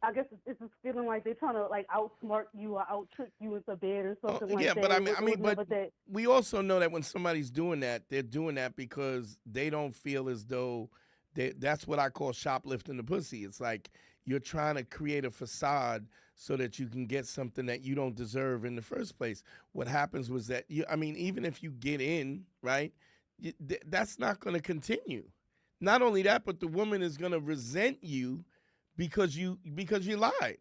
I guess it's just feeling like they're trying to like outsmart you or out-trick you into bed or something like that. Yeah, but we also know that when somebody's doing that, they're doing that because they don't feel as though that's what I call shoplifting the pussy. It's like you're trying to create a facade so that you can get something that you don't deserve in the first place. What happens was that, even if you get in, right, that's not going to continue. Not only that, but the woman is going to resent you because you lied.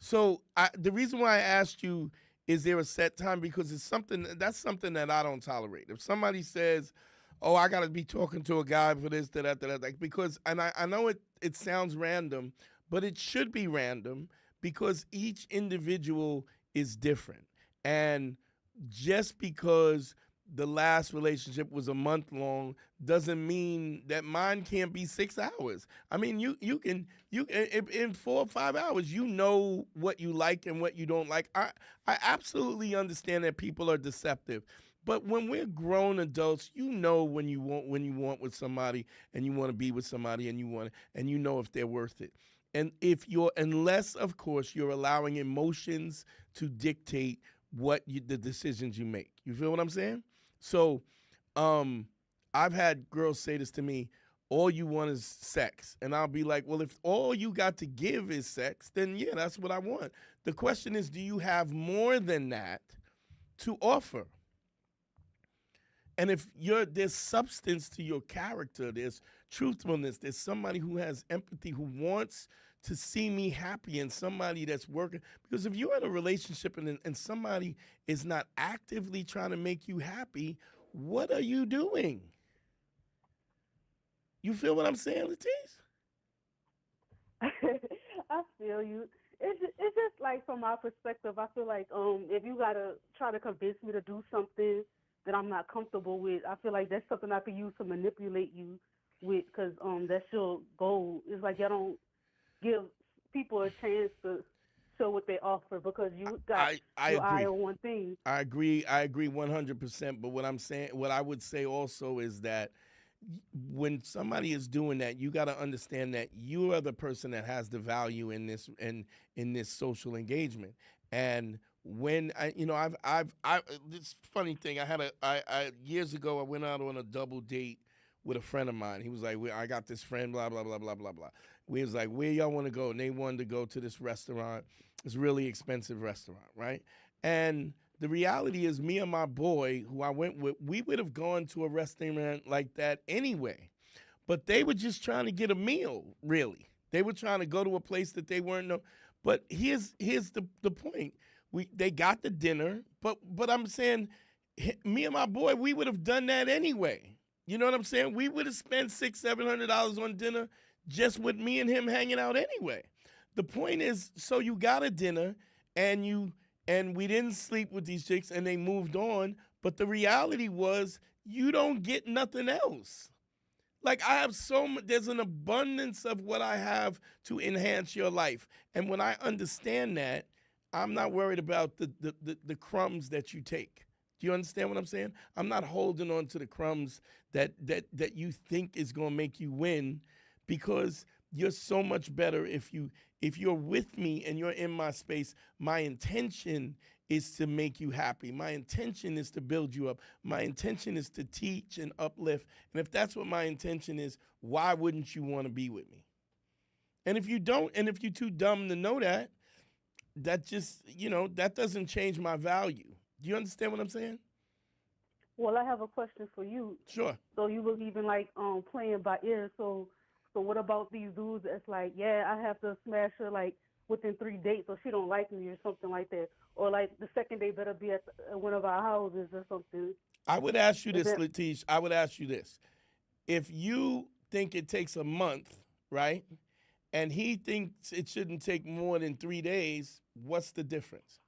So the reason why I asked you, is there a set time? Because that's something that I don't tolerate. If somebody says, oh, I got to be talking to a guy for this, that, like, because, and I know it sounds random, but it should be random because each individual is different. And just because the last relationship was a month long doesn't mean that mine can't be 6 hours. I mean, you can in 4 or 5 hours, you know what you like and what you don't like. I absolutely understand that people are deceptive. But when we're grown adults, you know when you want with somebody and you want to be with somebody and you know if they're worth it. And unless, of course, you're allowing emotions to dictate the decisions you make. You feel what I'm saying? So, I've had girls say this to me, all you want is sex. And I'll be like, well, if all you got to give is sex, then yeah, that's what I want. The question is, do you have more than that to offer? And if there's substance to your character, there's truthfulness, there's somebody who has empathy, who wants to see me happy, and somebody that's working. Because if you're in a relationship and somebody is not actively trying to make you happy, what are you doing? You feel what I'm saying, Latice? I feel you. It's just like, from my perspective, I feel like if you gotta try to convince me to do something that I'm not comfortable with, I feel like that's something I can use to manipulate you with, because that's your goal. It's like you don't give people a chance to show what they offer because you got your eye on one thing. I agree 100%. But what I would say also is that when somebody is doing that, you got to understand that you are the person that has the value in this social engagement. And when this funny thing, I years ago I went out on a double date with a friend of mine. He was like, I got this friend, blah blah blah blah blah blah. We was like, where y'all want to go? And they wanted to go to this restaurant. It's a really expensive restaurant, right? And the reality is, me and my boy, who I went with, we would have gone to a restaurant like that anyway. But they were just trying to get a meal, really. They were trying to go to a place that they weren't know. But here's the point. They got the dinner, but I'm saying, me and my boy, we would have done that anyway. You know what I'm saying? We would have spent $600-700 on dinner just with me and him hanging out anyway. The point is, so you got a dinner and we didn't sleep with these chicks and they moved on, but the reality was you don't get nothing else. Like, I have there's an abundance of what I have to enhance your life. And when I understand that, I'm not worried about the crumbs that you take. Do you understand what I'm saying? I'm not holding on to the crumbs that you think is going to make you win, because you're so much better if you're with me and you're in my space. My intention is to make you happy. My intention is to build you up. My intention is to teach and uplift. And if that's what my intention is, why wouldn't you want to be with me? And if you don't, and if you're too dumb to know that, that just, that doesn't change my value. Do you understand what I'm saying? Well, I have a question for you. Sure. So you believe in playing by ear. So what about these dudes that's like, yeah, I have to smash her within 3 dates, or she don't like me or something like that, or the second date better be at one of our houses or something? I would ask you this, Latish. I would ask you this: if you think it takes a month, right, and he thinks it shouldn't take more than 3 days, what's the difference?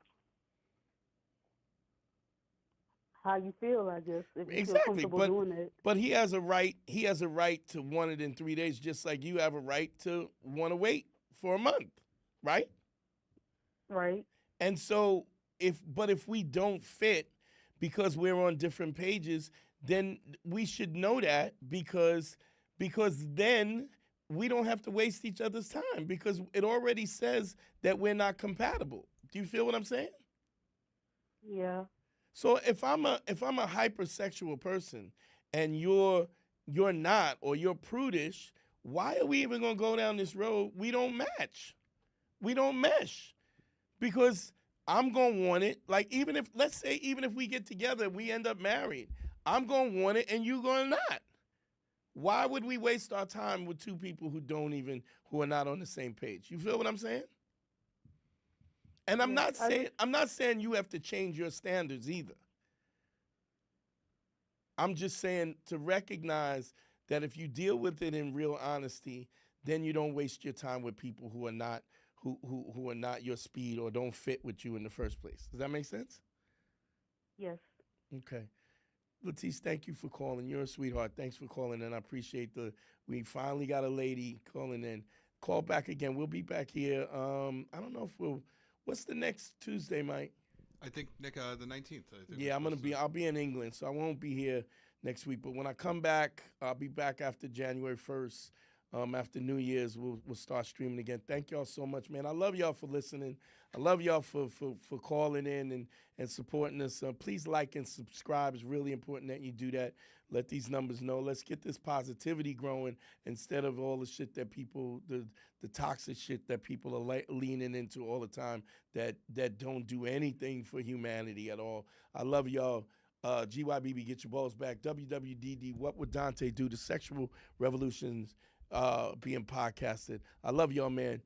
How you feel, I guess. If you exactly, feel comfortable doing it. But he has a right. He has a right to want it in 3 days, just like you have a right to want to wait for a month, right? Right. And so, if we don't fit because we're on different pages, then we should know that because then we don't have to waste each other's time, because it already says that we're not compatible. Do you feel what I'm saying? Yeah. So if I'm a hypersexual person and you're not, or you're prudish, why are we even gonna go down this road? We don't match. We don't mesh. Because I'm gonna want it. Like, even if we get together, we end up married, I'm gonna want it and you're gonna not. Why would we waste our time with two people who are not on the same page? You feel what I'm saying? And I'm not saying you have to change your standards either. I'm just saying to recognize that if you deal with it in real honesty, then you don't waste your time with people who are not your speed or don't fit with you in the first place. Does that make sense? Yes. Okay. Latice, thank you for calling. You're a sweetheart. Thanks for calling, and I appreciate we finally got a lady calling in. Call back again. We'll be back here. I don't know if what's the next Tuesday, Mike? I think, Nick, the 19th. Yeah, I'll be in England, so I won't be here next week. But when I come back, I'll be back after January 1st. After New Year's, we'll start streaming again. Thank y'all so much, man. I love y'all for listening. I love y'all for calling in and supporting us. Please like and subscribe. It's really important that you do that. Let these numbers know. Let's get this positivity growing instead of all the shit that people, the toxic shit that people are leaning into all the time that don't do anything for humanity at all. I love y'all. GYBB, get your balls back. WWDD, what would Dante do? The sexual revolutions being podcasted. I love y'all, man.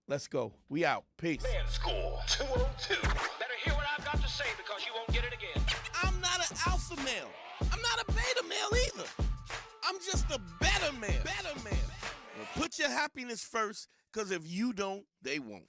Let's go. We out. Peace. Man School 202. Better hear what I've got to say because you won't get it again. I'm not an alpha male. I'm not a beta male either. I'm just a better man. Well, put your happiness first, because if you don't, they won't.